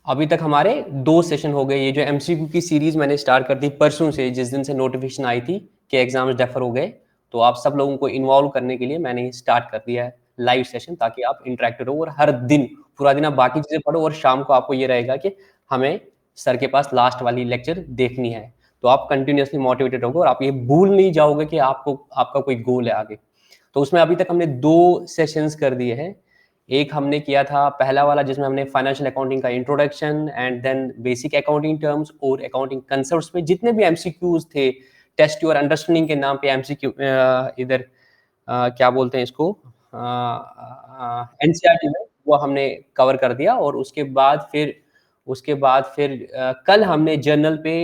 अभी तक हमारे 2 सेशन हो गए। ये जो एमसीक्यू की सीरीज मैंने स्टार्ट कर दी परसों से, जिस दिन से नोटिफिकेशन आई थी कि एग्जाम्स डेफर हो गए, तो आप सब लोगों को इन्वॉल्व करने के लिए मैंने स्टार्ट कर दिया है लाइव सेशन, ताकि आप इंटरेक्टेड हो और हर दिन पूरा दिन आप बाकी चीजें पढ़ो और शाम को आपको ये रहेगा कि हमें सर के पास लास्ट वाली लेक्चर देखनी है। तो आप कंटिन्यूअसली मोटिवेटेड होगे और आप ये भूल नहीं जाओगे कि आपको आपका कोई गोल है आगे। तो उसमें अभी तक हमने 2 सेशंस कर दिए हैं। एक हमने किया था पहला वाला, जिसमें हमने फाइनेंशियल अकाउंटिंग का introduction and then basic accounting terms और अकाउंटिंग कंसेप्ट्स में जितने भी एमसीक्यूज थे, टेस्ट योर अंडरस्टैंडिंग के नाम पे एमसीक्यू, इधर क्या बोलते हैं इसको, एनसीईआरटी में, वो हमने कवर कर दिया। और उसके बाद फिर कल हमने जर्नल पे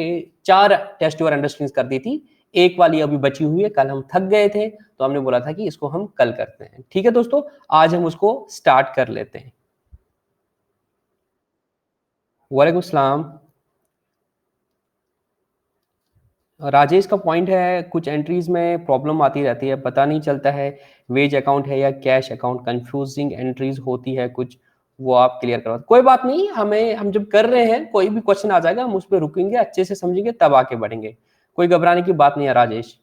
4 टेस्ट योर अंडरस्टैंडिंग कर दी थी। एक वाली अभी बची हुई है, कल हम थक गए थे तो हमने बोला था कि इसको हम कल करते हैं। ठीक है दोस्तों, आज हम उसको स्टार्ट कर लेते हैं। वालेकुम सलाम। राजेश का पॉइंट है, कुछ एंट्रीज में प्रॉब्लम आती रहती है, पता नहीं चलता है वेज अकाउंट है या कैश अकाउंट, कंफ्यूजिंग एंट्रीज होती है कुछ, वो आप क्लियर करवा। कोई बात नहीं, हम जब कर रहे हैं कोई भी क्वेश्चन आ जाएगा, हम उस पर रुकेंगे, अच्छे से समझेंगे, तब आके बढ़ेंगे। कोई घबराने की बात नहीं है राजेश।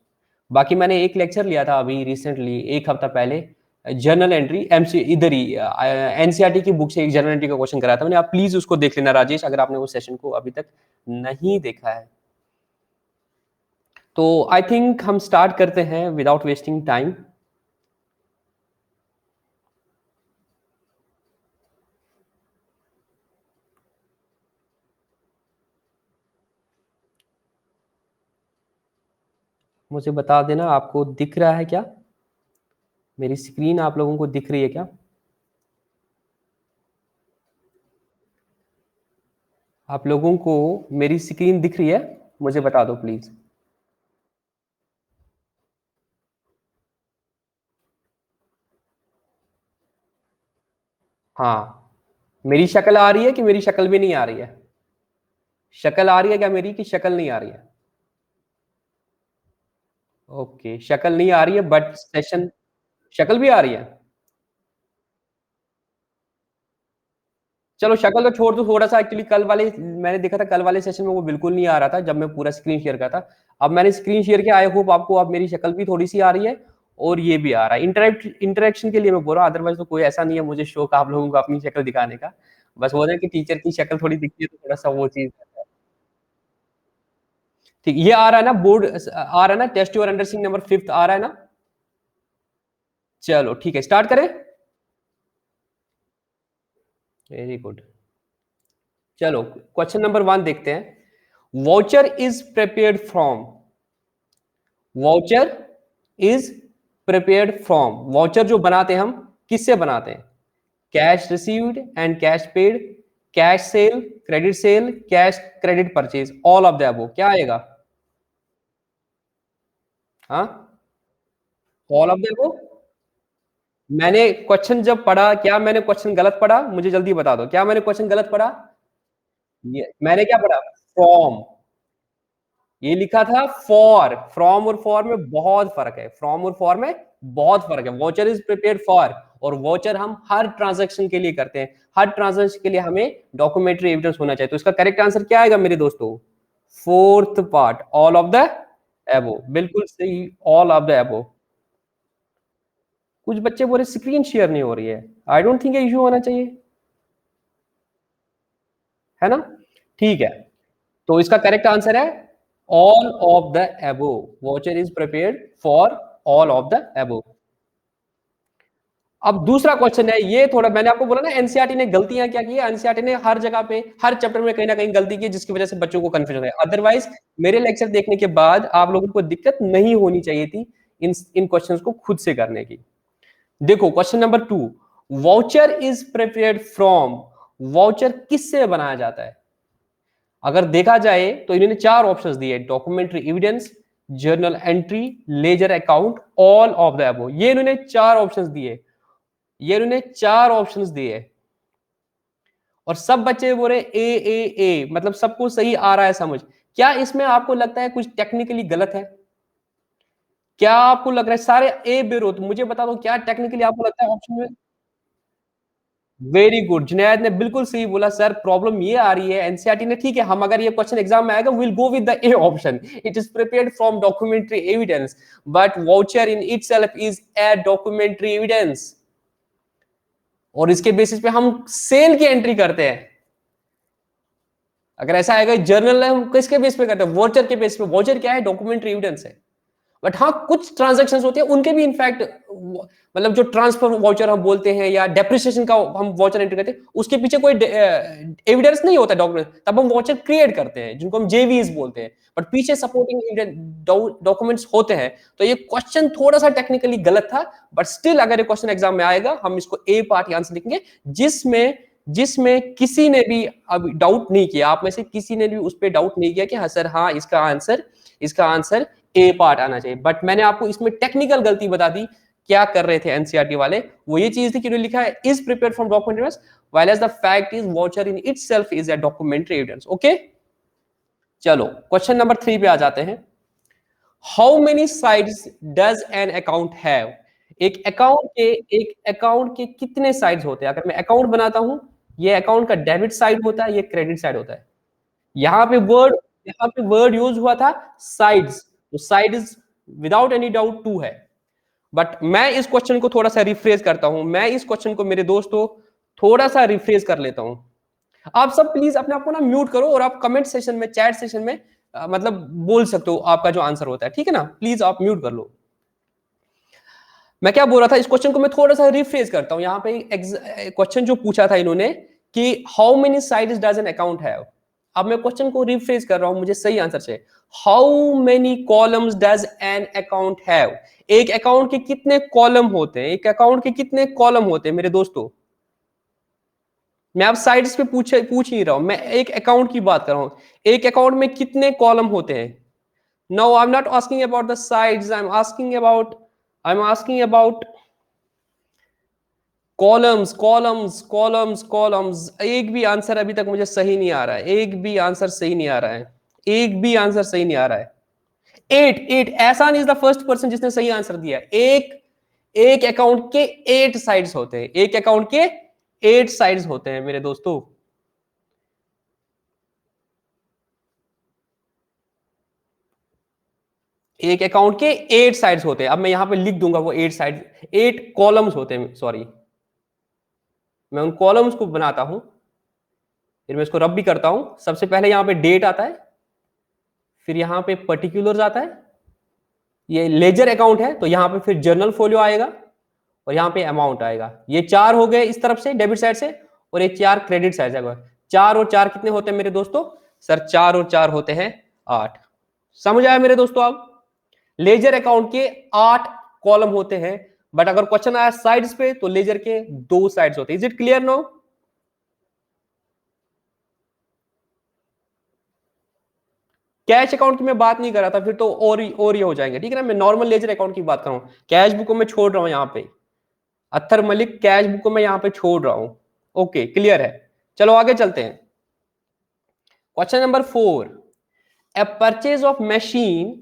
बाकी मैंने एक लेक्चर लिया था अभी रिसेंटली, 1 हफ्ता पहले, जर्नल एंट्री एमसी, इधर ही एनसीईआरटी की बुक से एक जर्नल एंट्री का क्वेश्चन कराया था मैंने। आप प्लीज उसको देख लेना राजेश, अगर आपने वो सेशन को अभी तक नहीं देखा है। तो आई थिंक हम स्टार्ट करते हैं विदाउट वेस्टिंग टाइम। मुझे बता देना आपको दिख रहा है क्या, मेरी स्क्रीन आप लोगों को दिख रही है क्या? आप लोगों को मेरी स्क्रीन दिख रही है? मुझे बता दो प्लीज। हाँ, मेरी शक्ल आ रही है कि मेरी शक्ल भी नहीं आ रही है? शक्ल आ रही है क्या मेरी, कि शक्ल नहीं आ रही है? ओके, शक्ल नहीं आ रही है बट सेशन, शक्ल भी आ रही है। चलो शक्ल तो छोड़ दो, थोड़ा सा एक्चुअली कल वाले मैंने देखा था, कल वाले सेशन में वो बिल्कुल नहीं आ रहा था जब मैं पूरा स्क्रीन शेयर करता। अब मैंने स्क्रीन शेयर किया, आई होप आपको अब मेरी शक्ल भी थोड़ी सी आ रही है और ये भी आ रहा है। इंटरेक्शन के लिए मैं बोल रहा हूँ, अदरवाइज तो कोई ऐसा नहीं है मुझे शौक आप लोगों को अपनी शक्ल दिखाने का। बस वो है कि टीचर की शक्ल थोड़ी दिखती है तो थोड़ा सा वो चीज। ठीक, ये आ रहा है ना बोर्ड, आ रहा है ना, टेस्ट योर अंडरस्टैंडिंग नंबर 5 आ रहा है ना? चलो ठीक है, स्टार्ट करें। Very good. चलो क्वेश्चन नंबर 1 देखते हैं। Voucher is prepared from, voucher is prepared from, voucher जो बनाते हैं हम, किससे बनाते हैं? Cash received and cash paid, cash cell, credit sale, cash credit purchase, all of the above, क्या आएगा? हाँ, ऑल ऑफ द अबव। मैंने क्वेश्चन जब पढ़ा, क्या मैंने क्वेश्चन गलत पढ़ा? मुझे जल्दी बता दो, क्या मैंने क्वेश्चन गलत पढ़ा? ये मैंने क्या पढ़ा? फ्रॉम, ये लिखा था फॉर। फ्रॉम और फॉर में बहुत फर्क है, फ्रॉम और फॉर में बहुत फर्क है। वॉचर इज प्रिपेयर्ड फॉर, और वॉचर हम हर ट्रांजैक्शन के लिए करते हैं। हर ट्रांजैक्शन के लिए हमें डॉक्यूमेंट्री एविडेंस होना चाहिए। तो इसका करेक्ट आंसर क्या आएगा मेरे दोस्तों? Fourth part, all of the एबो, बिल्कुल सही, ऑल ऑफ द एबो। कुछ बच्चे बोले स्क्रीन शेयर नहीं हो रही है, आई डोंट थिंक इश्यू होना चाहिए, है ना? ठीक है, तो इसका करेक्ट आंसर है ऑल ऑफ द एबो। Watcher is prepared for all of the एबो। अब दूसरा क्वेश्चन है, ये थोड़ा मैंने आपको बोला ना एनसीईआरटी ने गलतियां क्या की है। एनसीईआरटी ने हर जगह पे हर चैप्टर में कहीं ना कहीं गलती की, जिसकी वजह से बच्चों को कंफ्यूजन है। अदरवाइज मेरे लेक्चर देखने के बाद आप लोगों को दिक्कत नहीं होनी चाहिए थी इन क्वेश्चंस को खुद से करने की। देखो question number 2, voucher is prepared from, voucher किससे बनाया जाता है? अगर देखा जाए तो इन्होंने 4 ऑप्शंस दिए, documentary evidence, journal entry, ledger account, all of the above. ये इन्होंने 4 ऑप्शंस दिए, ये इन्होंने 4 ऑप्शंस दिए, और सब बच्चे बोल रहे ए, मतलब सबको सही आ रहा है समझ। क्या इसमें आपको लगता है कुछ टेक्निकली गलत है? क्या आपको लग रहा है सारे ए बेरो? तो मुझे बता दो क्या टेक्निकली आपको लगता है ऑप्शन में? वेरी गुड, जुनैद ने बिल्कुल सही बोला सर। प्रॉब्लम ये आ रही है एनसीईआरटी ने, ठीक है, हम अगर ये क्वेश्चन एग्जाम में आएगा will go with the A option, it is prepared from documentary evidence, but voucher in itself is a documentary evidence, और इसके बेसिस पे हम सेल की एंट्री करते हैं। अगर ऐसा आएगा जर्नल है, हम किसके बेस पे करते हैं? वाउचर के बेस पे। वाउचर क्या है? डॉक्यूमेंट्री एविडेंस है। बट हाँ, कुछ ट्रांजेक्शन होते हैं उनके भी इनफैक्ट, मतलब जो ट्रांसफर वाउचर हम बोलते हैं या डेप्रिसिएशन का हम वाउचर एंट्री करते हैं, उसके पीछे कोई एविडेंस नहीं होता डॉक्यूमेंट, तब हम वाउचर क्रिएट करते हैं जिनको हम जेवीज बोलते हैं, बट पीछे सपोर्टिंग डॉक्यूमेंट्स होते हैं। तो ये क्वेश्चन थोड़ा सा टेक्निकली गलत था, बट स्टिल अगर ये क्वेश्चन एग्जाम में आएगा हम इसको ए पार्ट आंसर लिखेंगे, जिसमें जिसमें किसी ने भी अब डाउट नहीं किया, आप में से किसी ने भी उस पर डाउट नहीं किया कि हाँ सर, हाँ इसका आंसर ए पार्ट आना चाहिए। बट मैंने आपको इसमें टेक्निकल गलती बता दी। क्या कर रहे थे एनसीईआरटी वाले? वो ये चीज थी कि लिखा है is prepared from documentary evidence, while as the fact is voucher in itself is a documentary evidence. Okay, चलो क्वेश्चन नंबर 3 पे आ जाते हैं। How many sides does an account have? एक अकाउंट के कितने साइड्स होते हैं? अगर मैं अकाउंट बनाता हूं, ये अकाउंट का डेबिट साइड होता है, ये क्रेडिट साइड होता है। यहाँ पे वर्ड यहाँ पे वर्ड यूज हुआ था साइड्स, तो side is without any doubt 2 है। बट मैं इस क्वेश्चन को थोड़ा सा रिफ्रेज करता हूं, मैं इस क्वेश्चन को मेरे दोस्तों थोड़ा सा रिफ्रेज कर लेता हूं। आप सब प्लीज अपने आप को ना म्यूट करो और आप कमेंट सेशन में, चैट सेशन में मतलब बोल सकते हो आपका जो आंसर होता है, ठीक है ना? प्लीज आप म्यूट कर लो। मैं क्या बोल रहा था, इस क्वेश्चन को मैं थोड़ा सा रिफ्रेज करता हूं। यहाँ पे क्वेश्चन जो पूछा था इन्होंने कि how many sides does an account have. अब मैं क्वेश्चन को रिफ्रेज कर रहा हूं, मुझे सही आंसर चाहिए। How many columns does an account have? एक अकाउंट के कितने कॉलम होते हैं? एक अकाउंट के कितने कॉलम होते हैं मेरे दोस्तों? मैं अब साइड्स पे पूछ ही रहा हूं, मैं एक अकाउंट की बात कर रहा हूं। एक अकाउंट में कितने कॉलम होते हैं? No, I am not asking about the sides, I am asking about columns columns columns columns. एक भी आंसर अभी तक मुझे सही नहीं आ रहा है, एक भी आंसर सही नहीं आ रहा है, एक भी आंसर सही नहीं आ रहा है। 8 8, एहसान इज द फर्स्ट पर्सन जिसने सही आंसर दिया। एक अकाउंट के 8 साइड्स होते हैं, एक अकाउंट के 8 साइड्स होते हैं मेरे दोस्तों। एक अकाउंट के 8 साइड्स होते हैं। अब मैं यहां पे लिख दूंगा वो 8 साइड, 8 कॉलम्स होते हैं, सॉरी। मैं उन कॉलम्स को बनाता हूं, फिर मैं इसको रब भी करता हूं। सबसे पहले यहां पे डेट आता है, फिर यहां पे पर्टिकुलर्स आता है, ये लेजर अकाउंट है तो यहां पे फिर जर्नल फोलियो आएगा, और यहां पे अमाउंट आएगा। ये 4 हो गए इस तरफ से डेबिट साइड से, और ये 4 क्रेडिट साइड से। 4 और 4 कितने होते हैं मेरे दोस्तों? सर 4 और 4 होते हैं 8। समझ आया मेरे दोस्तों? आप लेजर अकाउंट के 8 कॉलम होते हैं, बट अगर क्वेश्चन आया साइड्स पे तो लेजर के 2 साइड्स होते हैं। Is it clear now? Cash account की मैं बात नहीं कर रहा था, फिर तो और ही हो जाएंगे, ठीक है ना? मैं नॉर्मल लेजर अकाउंट की बात कर रहा हूं। कैश बुक को मैं छोड़ रहा हूं यहाँ पे, अत्थर मलिक कैश बुक को मैं यहाँ पे छोड़ रहा हूं। ओके, क्लियर है? चलो आगे चलते हैं। Question number 4, a purchase of machine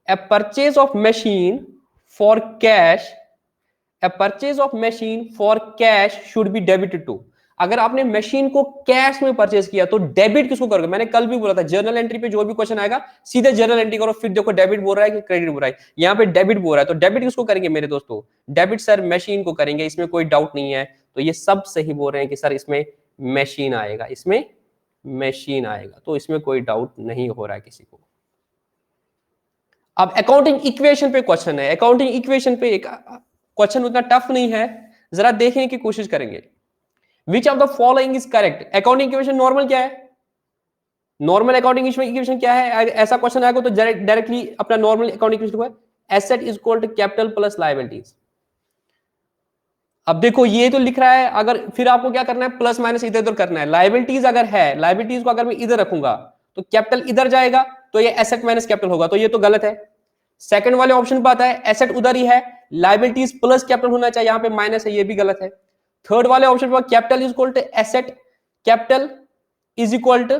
a purchase of machine for cash a purchase of machine for cash should be debited to। अगर आपने मशीन को कैश में परचेज किया तो डेबिट किसको करोगे? मैंने कल भी बोला था जर्नल एंट्री पे जो भी क्वेश्चन आएगा सीधे जर्नल एंट्री करो, फिर देखो डेबिट बोल रहा है कि क्रेडिट बोल रहा है। यहाँ पे डेबिट बोल रहा है तो डेबिट किसको करेंगे मेरे दोस्तों? डेबिट सर मशीन को करेंगे, इसमें कोई डाउट नहीं है। तो ये सब सही बोल रहे हैं कि सर इसमें मशीन आएगा, इसमें मशीन आएगा, तो इसमें कोई डाउट नहीं हो रहा है किसी को। अब अकाउंटिंग इक्वेशन पे क्वेश्चन है। अकाउंटिंग इक्वेशन पे एक क्वेश्चन उतना टफ नहीं है, जरा देखने की कोशिश करेंगे। Which of the following is correct? Accounting equation normal क्या है? नॉर्मल अकाउंटिंग इक्वेशन क्या है? ऐसा क्वेश्चन आएगा तो डायरेक्टली अपना नॉर्मल अकाउंटिंग इक्वेशन है, asset is equal to capital plus liabilities. अब देखो ये तो लिख रहा है, अगर फिर आपको क्या करना है, प्लस माइनस इधर उधर करना है। लायबिलिटीज अगर है, लायबिलिटीज को अगर मैं इधर रखूंगा तो कैपिटल इधर जाएगा, तो ये एसेट माइनस कैपिटल होगा, तो ये तो गलत है। सेकंड वाले ऑप्शन पे आता है एसेट उधर ही है, लायबिलिटीज प्लस कैपिटल होना चाहिए, यहां पे माइनस है, ये भी गलत है। थर्ड वाले ऑप्शन पर capital is equal to asset, capital is equal to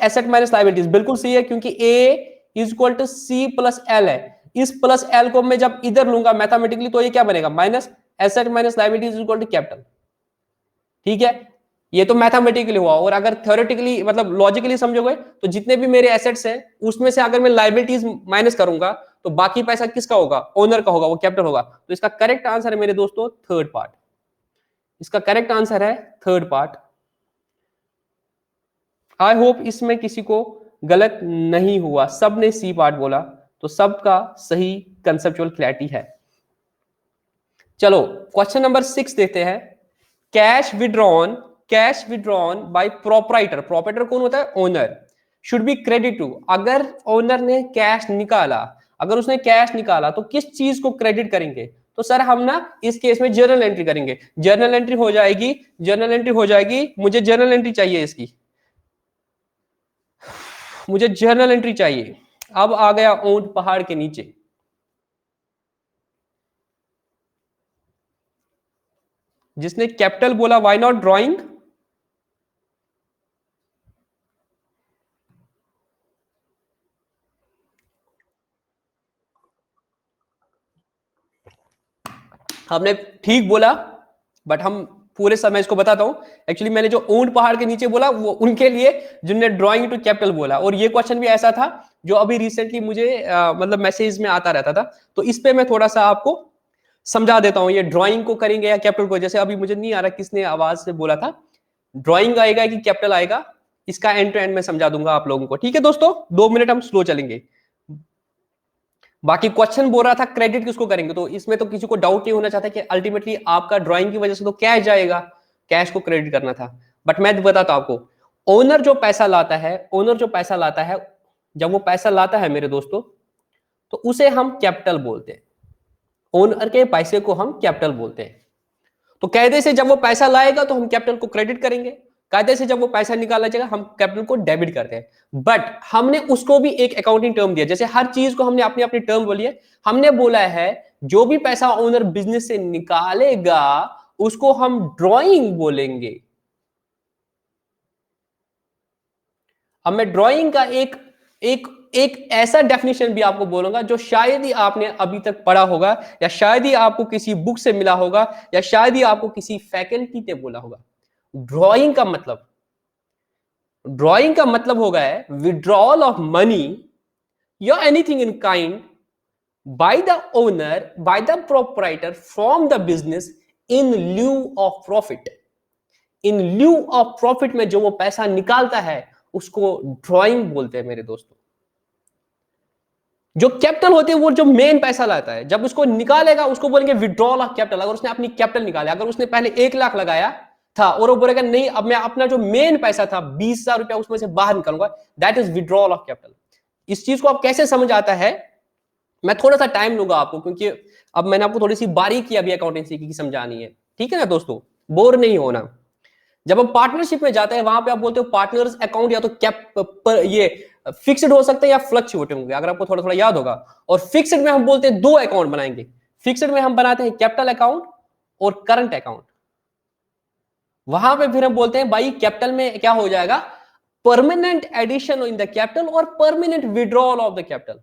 asset minus liabilities, बिल्कुल सही है, क्योंकि a is equal to c plus l है। इस प्लस एल को मैं जब इधर लूंगा मैथमेटिकली तो ये क्या बनेगा? Minus asset minus liabilities is equal to capital. ठीक है, ये तो मैथमेटिकली हुआ। और अगर थ्योरेटिकली मतलब लॉजिकली समझोगे तो जितने भी मेरे एसेट्स हैं उसमें से अगर मैं लाइबिलिटीज माइनस करूंगा तो बाकी पैसा किसका होगा, ओनर का होगा, वो कैपिटल होगा। तो इसका करेक्ट आंसर है मेरे दोस्तों थर्ड पार्ट। इसका करेक्ट आंसर है थर्ड पार्ट। आई होप इसमें किसी को गलत नहीं हुआ, सब ने सी पार्ट बोला, तो सबका सही कंसेप्चुअल क्लैरिटी है। चलो क्वेश्चन नंबर 6 देखते हैं। Cash withdrawn by proprietor, proprietor कौन होता है, owner, should be credit to. अगर ओनर ने कैश निकाला, अगर उसने कैश निकाला तो किस चीज को क्रेडिट करेंगे, तो सर हम ना इस केस में जर्नल एंट्री करेंगे। जर्नल एंट्री हो जाएगी, जर्नल एंट्री हो जाएगी, मुझे जर्नल एंट्री चाहिए इसकी, मुझे जर्नल एंट्री चाहिए। अब आ गया ऊंट पहाड़ के नीचे। जिसने कैपिटल बोला व्हाई नॉट ड्राइंग, हमने ठीक बोला, बट हम पूरे समय इसको बताता हूं। एक्चुअली मैंने जो ऊंट पहाड़ के नीचे बोला वो उनके लिए जिनने ड्राइंग टू कैपिटल बोला। और ये क्वेश्चन भी ऐसा था जो अभी रिसेंटली मुझे मतलब मैसेज में आता रहता था। तो इस पे मैं थोड़ा सा आपको समझा देता हूं, ये ड्राइंग को करेंगे या कैपिटल को। जैसे अभी मुझे नहीं आ रहा किसने आवाज से बोला था, ड्राइंग आएगा कि कैपिटल आएगा, इसका एंड टू एंड में समझा दूंगा आप लोगों को। ठीक है दोस्तों, 2 मिनट हम स्लो चलेंगे। बाकी क्वेश्चन बोल रहा था क्रेडिट किसको करेंगे, तो इसमें तो किसी को डाउट नहीं होना चाहता कि अल्टीमेटली आपका ड्राइंग की वजह से तो कैश जाएगा, कैश को क्रेडिट करना था। बट मैं बताता हूं आपको, ओनर जो पैसा लाता है, ओनर जो पैसा लाता है, जब वो पैसा लाता है मेरे दोस्तों, तो उसे हम कैपिटल बोलते हैं। ओनर के पैसे को हम कैपिटल बोलते हैं। तो कायदे से जब वो पैसा लाएगा तो हम कैपिटल को क्रेडिट करेंगे, कायदे से जब वो पैसा निकाला जाएगा हम कैपिटल को डेबिट करते हैं। बट हमने उसको भी एक अकाउंटिंग टर्म दिया, जैसे हर चीज को हमने अपनी अपनी टर्म बोली है। हमने बोला है जो भी पैसा ओनर बिजनेस से निकालेगा उसको हम ड्रॉइंग बोलेंगे। अब मैं ड्रॉइंग का एक एक एक ऐसा डेफिनेशन भी आपको बोलूंगा जो शायद ही आपने अभी तक पढ़ा होगा, या शायद ही आपको किसी बुक से मिला होगा, या शायद ही आपको किसी फैकल्टी ने बोला होगा। ड्रॉइंग का मतलब, ड्रॉइंग का मतलब होगा है विड्रॉल ऑफ मनी या anything in kind by the owner, by the proprietor from the business in lieu of profit. In lieu of profit में जो वो पैसा निकालता है उसको ड्रॉइंग बोलते हैं मेरे दोस्तों। जो कैपिटल होते हैं वो जो मेन पैसा लाता है, जब उसको निकालेगा उसको बोलेंगे विड्रॉल ऑफ कैपिटल। अगर उसने अपनी कैपिटल निकाला, अगर उसने पहले 1 लाख लगाया था और वो बोलेगा नहीं अब मैं अपना जो मेन पैसा था 20,000 रुपया उसमें से बाहर निकालूंगा, that is withdrawal of capital. इस चीज को आप कैसे समझ आता है, मैं थोड़ा सा टाइम लूंगा आपको, क्योंकि अब मैंने आपको थोड़ी सी बारीकी अभी अकाउंटेंसी की समझानी है। ठीक है ना दोस्तों, बोर नहीं होना। जब हम पार्टनरशिप में जाते हैं वहां पे आप बोलते हो पार्टनर्स अकाउंट या तो ये फिक्स्ड हो सकते हैं या फ्लक्चुएटिंग होंगे, अगर आपको थोड़ा थोड़ा याद होगा। और फिक्स्ड में हम बोलते हैं 2 अकाउंट बनाएंगे। फिक्स्ड में हम बनाते हैं कैपिटल अकाउंट और करंट अकाउंट। वहां पे फिर हम बोलते हैं भाई कैपिटल में क्या हो जाएगा, permanent addition in the capital और permanent withdrawal of the capital.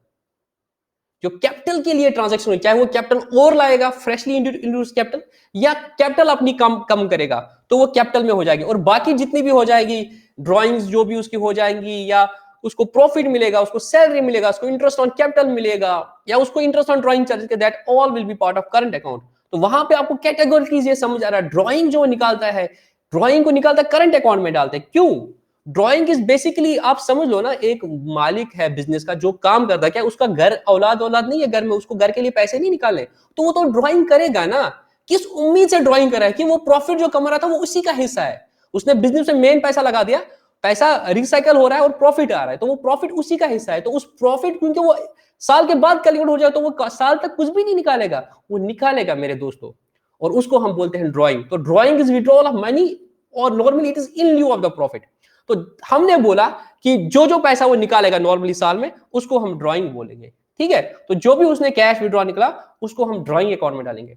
जो कैपिटल के लिए ट्रांजैक्शन, चाहे वो कैपिटल और लाएगा फ्रेशली इंट्रोड्यूस कैपिटल, या कैपिटल अपनी कम कम करेगा तो वो कैपिटल में हो जाएगी। और बाकी जितनी भी हो जाएगी ड्राइंग्स जो भी उसकी हो जाएंगी, या उसको प्रॉफिट मिलेगा, उसको सैलरी मिलेगा, उसको इंटरेस्ट ऑन कैपिटल मिलेगा, या उसको interest on drawing charges, that all will be part of current account. तो वहां पे आपको कैटेगोरीज ये समझ आ रहा है, ड्राइंग जो निकालता है, ड्राइंग को निकालता है करंट अकाउंट में डालते हैं। क्यों? ड्राइंग इज बेसिकली, आप समझ लो ना, एक मालिक है बिजनेस का जो काम करता है, क्या उसका घर औलाद औलाद नहीं है घर में, उसको घर के लिए पैसे नहीं निकाले, तो वो तो ड्राइंग करेगा ना। किस उम्मीद से ड्राइंग कर रहा है कि वो प्रॉफिट जो कमा रहा था वो उसी का हिस्सा है। उसने बिजनेस में मेन पैसा लगा दिया, पैसा रिसाइकल हो रहा है और प्रॉफिट आ रहा है, तो वो प्रॉफिट उसी का हिस्सा है। तो उस प्रॉफिट, क्योंकि वो साल के बाद कैलकुलेट हो जाए तो वो साल तक कुछ भी नहीं निकालेगा, वो निकालेगा मेरे दोस्तों, और उसको हम बोलते हैं ड्राइंग। तो drawing is withdrawal of money और normally it is in lieu of the profit. तो हमने बोला कि जो जो पैसा वो निकालेगा नॉर्मली साल में उसको हम ड्राइंग बोलेंगे। ठीक है, तो जो भी उसने कैश विड्रॉ निकला उसको हम ड्राइंग अकाउंट में डालेंगे।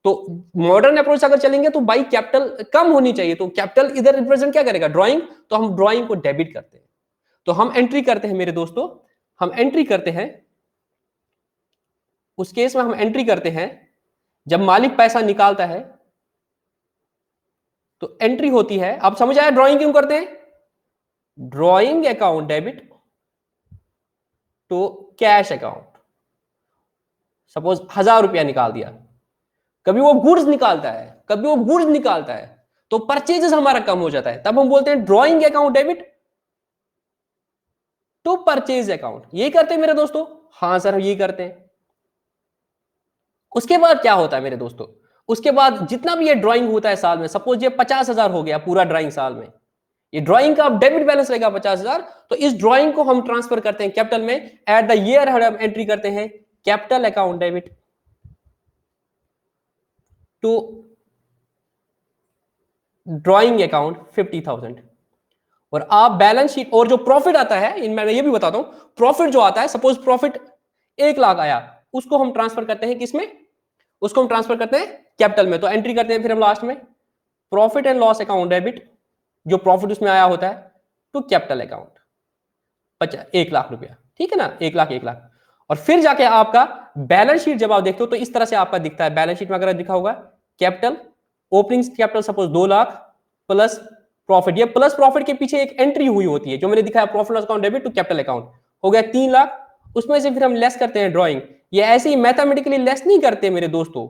तो मॉडर्न अप्रोच अगर चलेंगे तो भाई कैपिटल कम होनी चाहिए, तो कैपिटल इधर रिप्रेजेंट क्या करेगा, ड्राइंग, तो हम ड्राइंग को डेबिट करते हैं। तो हम एंट्री करते हैं मेरे दोस्तों, हम एंट्री करते हैं, उस केस में हम एंट्री करते हैं जब मालिक पैसा निकालता है, तो एंट्री होती है, आप समझ आया ड्राइंग क्यों करते हैं? Drawing account debit to cash account. Suppose 1000 रुपया निकाल दिया, कभी वो गुड्स निकालता है, कभी वो गुड्स निकालता है, तो परचेजेस हमारा कम हो जाता है, तब हम बोलते हैं drawing account debit to purchase account. ये करते हैं मेरे दोस्तों? हाँ सर, ये करते हैं। उसके बाद क्या होता है मेरे दोस्तों? उसके बाद जितना भी ये ड्राइंग होता है साल में, सपोज ये 50,000 हो गया पूरा ड्राइंग साल में, ये ड्राइंग का डेबिट बैलेंस रहेगा 50,000, तो इस ड्राइंग को हम ट्रांसफर करते हैं कैपिटल में। एट द ईयर हम एंट्री करते हैं capital account debit to drawing account 50,000। और आप बैलेंस शीट और जो प्रॉफिट आता है, इनमें मैं ये भी बताता हूं, प्रॉफिट जो आता है, सपोज प्रॉफिट 1 लाख आया, उसको हम ट्रांसफर करते हैं किसमें? उसको हम ट्रांसफर करते हैं कैपिटल में। तो एंट्री करते हैं फिर हम लास्ट में profit and loss account debit, जो प्रॉफिट उसमें आया होता है, टू कैपिटल अकाउंट 1 लाख रुपया। ठीक है ना, 1 लाख 1 लाख। और फिर जाके आपका बैलेंस शीट जब आप देखते हो तो इस तरह से आपका दिखता है। बैलेंस शीट में अगर दिखा होगा capital, opening capital suppose 2 lakh plus profit, ये प्लस प्रॉफिट के पीछे एक एंट्री हुई होती है जो मैंने दिखाया, profit loss account debit to capital account, हो गया 3 लाख। उसमें से फिर हम लेस करते हैं ड्राइंग। ये ऐसे ही मैथमेटिकली लेस नहीं करते मेरे दोस्तों,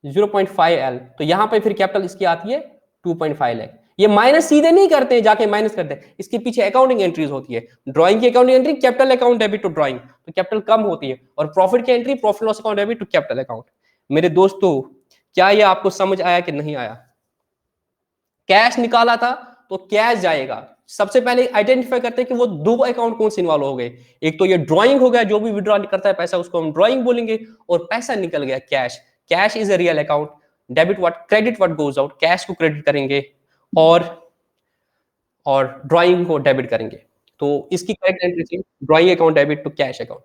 0.5L, तो यहां पे फिर कैपिटल इसकी आती है 2.5 लाख। ये माइनस सीधे नहीं करते हैं, जाके माइनस करते हैं, इसके पीछे अकाउंटिंग एंट्रीज होती है। ड्राइंग की accounting entry capital account debit to drawing, तो कैपिटल कम होती है, और प्रॉफिट की entry profit loss account debit to capital account. मेरे दोस्तों, क्या ये आपको समझ आया कि नहीं आया? कैश निकाला था तो कैश जाएगा, सबसे पहले आइडेंटिफाई करते हैं कि वो दो अकाउंट कौन से इन्वॉल्व हो गए। एक तो ये ड्राइंग हो गया, जो भी विड्रॉ करता है पैसा उसको हम ड्राइंग बोलेंगे, और पैसा निकल गया cash. Cash is a real account, debit what, credit what goes out, cash को क्रेडिट करेंगे और ड्राइंग को डेबिट करेंगे। तो इसकी करेक्ट एंट्री थी drawing account debit to cash account.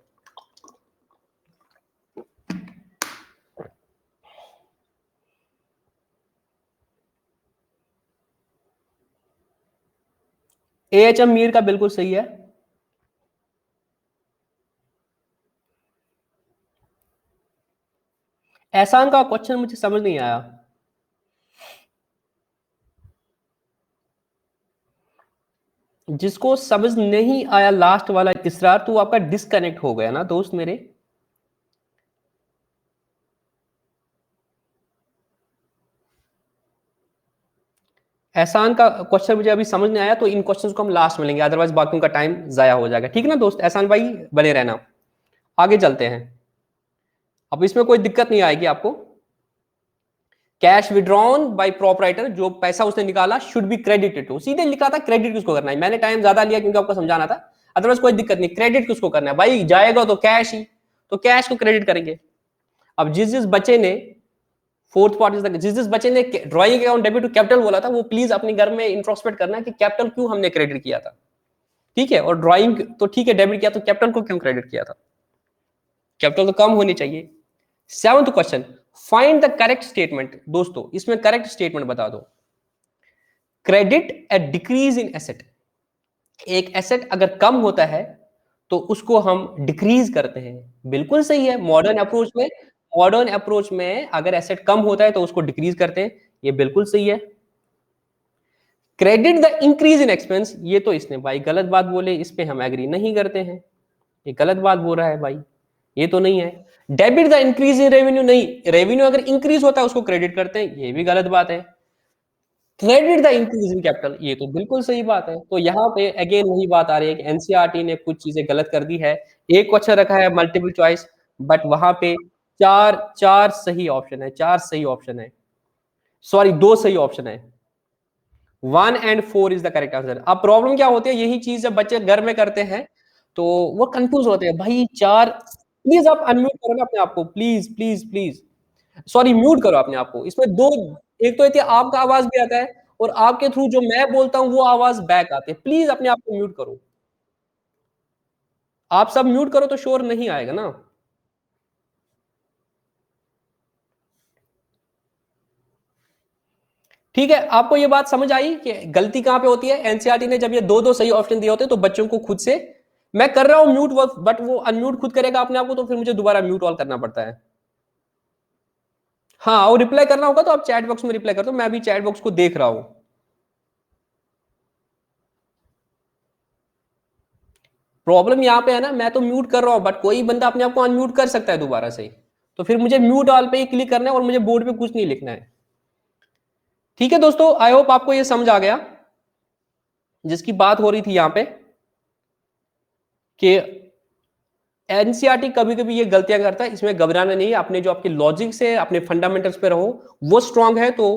A H M Mir का बिल्कुल सही है। एहसान का क्वेश्चन मुझे समझ नहीं आया। जिसको समझ नहीं आया लास्ट वाला इसरार, तो आपका डिस्कनेक्ट हो गया ना दोस्त मेरे। एहसान का क्वेश्चन मुझे अभी समझ नहीं आया, तो इन क्वेश्चंस को हम लास्ट में लेंगे, अदरवाइज बाकी का टाइम जाया हो जाएगा। ठीक है ना दोस्त? एहसान भाई बने रहना। आगे चलते हैं। अब इसमें कोई दिक्कत नहीं आएगी आपको। कैश विड्रॉन बाय प्रोपराइटर, जो पैसा उसने निकाला, शुड बी क्रेडिटेड टू, सीधे लिखा था क्रेडिट किसको करना है। मैंने टाइम ज्यादा लिया क्योंकि आपको समझाना था, अदरवाइज कोई दिक्कत नहीं। क्रेडिट किसको करना है भाई? जाएगा तो कैश ही, तो कैश को क्रेडिट करेंगे। अब जिस जिस बच्चे ने फोर्थ पार्ट तक, जिस जिस बच्चे ने drawing account debit to capital बोला था, वो प्लीज अपने घर में इंट्रोस्पेक्ट करना कि कैपिटल क्यों हमने क्रेडिट किया था। ठीक है, और ड्राइंग तो ठीक है डेबिट किया, तो कैपिटल को क्यों क्रेडिट किया था? कैपिटल तो कम होनी चाहिए। 7th question, find the correct statement. दोस्तों इसमें करेक्ट स्टेटमेंट बता दो। Credit A decrease in asset, एक एसेट अगर कम होता है तो उसको हम डिक्रीज करते हैं। बिल्कुल सही है। मॉडर्न अप्रोच में अगर एसेट कम होता है तो उसको डिक्रीज करते हैं, ये बिल्कुल सही है। Credit the increase in expense, ये तो इसने भाई गलत बात बोले, इस पे हम एग्री नहीं करते हैं, ये गलत बात बोल रहा है भाई, ये तो नहीं है। Debit the increase in revenue, नहीं, रेवेन्यू अगर इंक्रीज होता है उसको क्रेडिट करते हैं, ये भी गलत बात है। Credit the increase in capital, ये तो बिल्कुल सही बात है। तो यहाँ पे अगेन वही बात आ रही है कि एनसीईआरटी ने कुछ चीजें गलत कर दी है। एक क्वेश्चन रखा है मल्टीपल चॉइस, बट वहां पे चार चार सही ऑप्शन है, 4 सही ऑप्शन है, सॉरी 2 सही ऑप्शन है। 1 and 4 is the correct answer. अब प्रॉब्लम क्या होती है, यही चीज जब बच्चे घर में करते हैं तो वो कंफ्यूज होते हैं भाई। चार, प्लीज आप अनम्यूट करो ना अपने आप को, please please please, sorry mute करो अपने आप को। इसमें दो, एक तो आपका आवाज भी आता है, और आपके थ्रू जो मैं बोलता हूं वो आवाज बैक आते हैं। प्लीज अपने आप को म्यूट करो। आप सब म्यूट करो तो शोर नहीं आएगा ना। ठीक है, आपको ये बात समझ आई कि गलती कहां पे होती है? एनसीईआरटी ने जब ये दो दो सही ऑप्शन दिए होते हैं तो बच्चों को खुद से, मैं कर रहा हूं म्यूट, बट वो अनम्यूट खुद करेगा अपने आप को, तो फिर मुझे दोबारा म्यूट ऑल करना पड़ता है। हाँ, और रिप्लाई करना होगा तो आप चैट बॉक्स में रिप्लाई कर दो, मैं भी चैट बॉक्स को देख रहा हूं। प्रॉब्लम यहाँ पे है ना, मैं तो म्यूट कर रहा हूं बट कोई बंदा अपने आप को अनम्यूट कर सकता है दोबारा से, तो फिर मुझे म्यूट ऑल पे ही क्लिक करना है और मुझे बोर्ड पे कुछ नहीं लिखना है। ठीक है दोस्तों, आई होप आपको ये समझ आ गया जिसकी बात हो रही थी यहाँ पे, कि एनसीईआरटी कभी कभी ये गलतियां करता है, इसमें घबराना नहीं है। अपने जो आपके लॉजिक से अपने फंडामेंटल्स पे रहो, वो स्ट्रांग है तो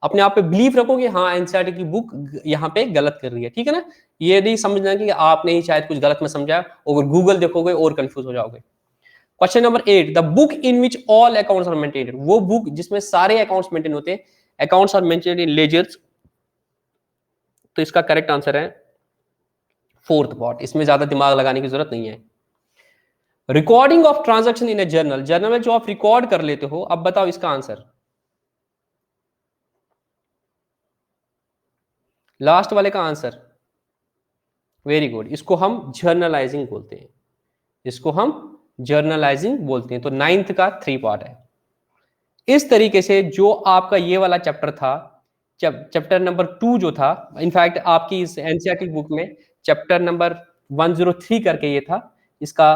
अपने आप पे बिलीव रखो कि हाँ एनसीईआरटी की बुक यहाँ पे गलत कर रही है, ठीक है ना। ये नहीं समझना कि आपने ही शायद कुछ गलत में समझा, और गूगल देखोगे और कंफ्यूज हो जाओगे। Question number 8, the book in which all accounts are maintained, वो बुक जिसमें सारे अकाउंट्स मेंटेन होते हैं, accounts are maintained in ledgers. तो इसका करेक्ट आंसर है फोर्थ पार्ट, इसमें ज्यादा दिमाग लगाने की जरूरत नहीं है। Recording of transaction in a journal, journal में जो आप रिकॉर्ड कर लेते हो, अब बताओ इसका आंसर। लास्ट वाले का आंसर, वेरी गुड, इसको हम जर्नलाइजिंग बोलते हैं, इसको हम जर्नलाइजिंग बोलते हैं। तो नाइन्थ का 3 पार्ट है। इस तरीके से जो आपका ये वाला चैप्टर था, चैप्टर नंबर 2 जो था, इनफैक्ट आपकी इस एनसीईआरटी बुक में चैप्टर नंबर 103 करके ये था, इसका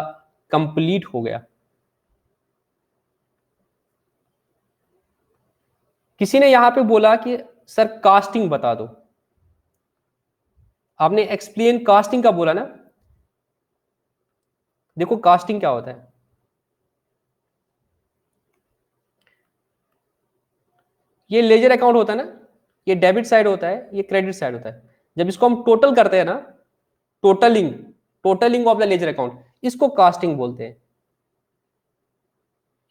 कंप्लीट हो गया। किसी ने यहां पे बोला कि सर कास्टिंग बता दो, आपने एक्सप्लेन कास्टिंग का बोला ना। देखो कास्टिंग क्या होता है, ये लेजर अकाउंट होता है ना, ये डेबिट साइड होता है, ये क्रेडिट साइड होता है। जब इसको हम टोटल करते हैं ना, totalling, totalling of the ledger account, इसको कास्टिंग बोलते हैं।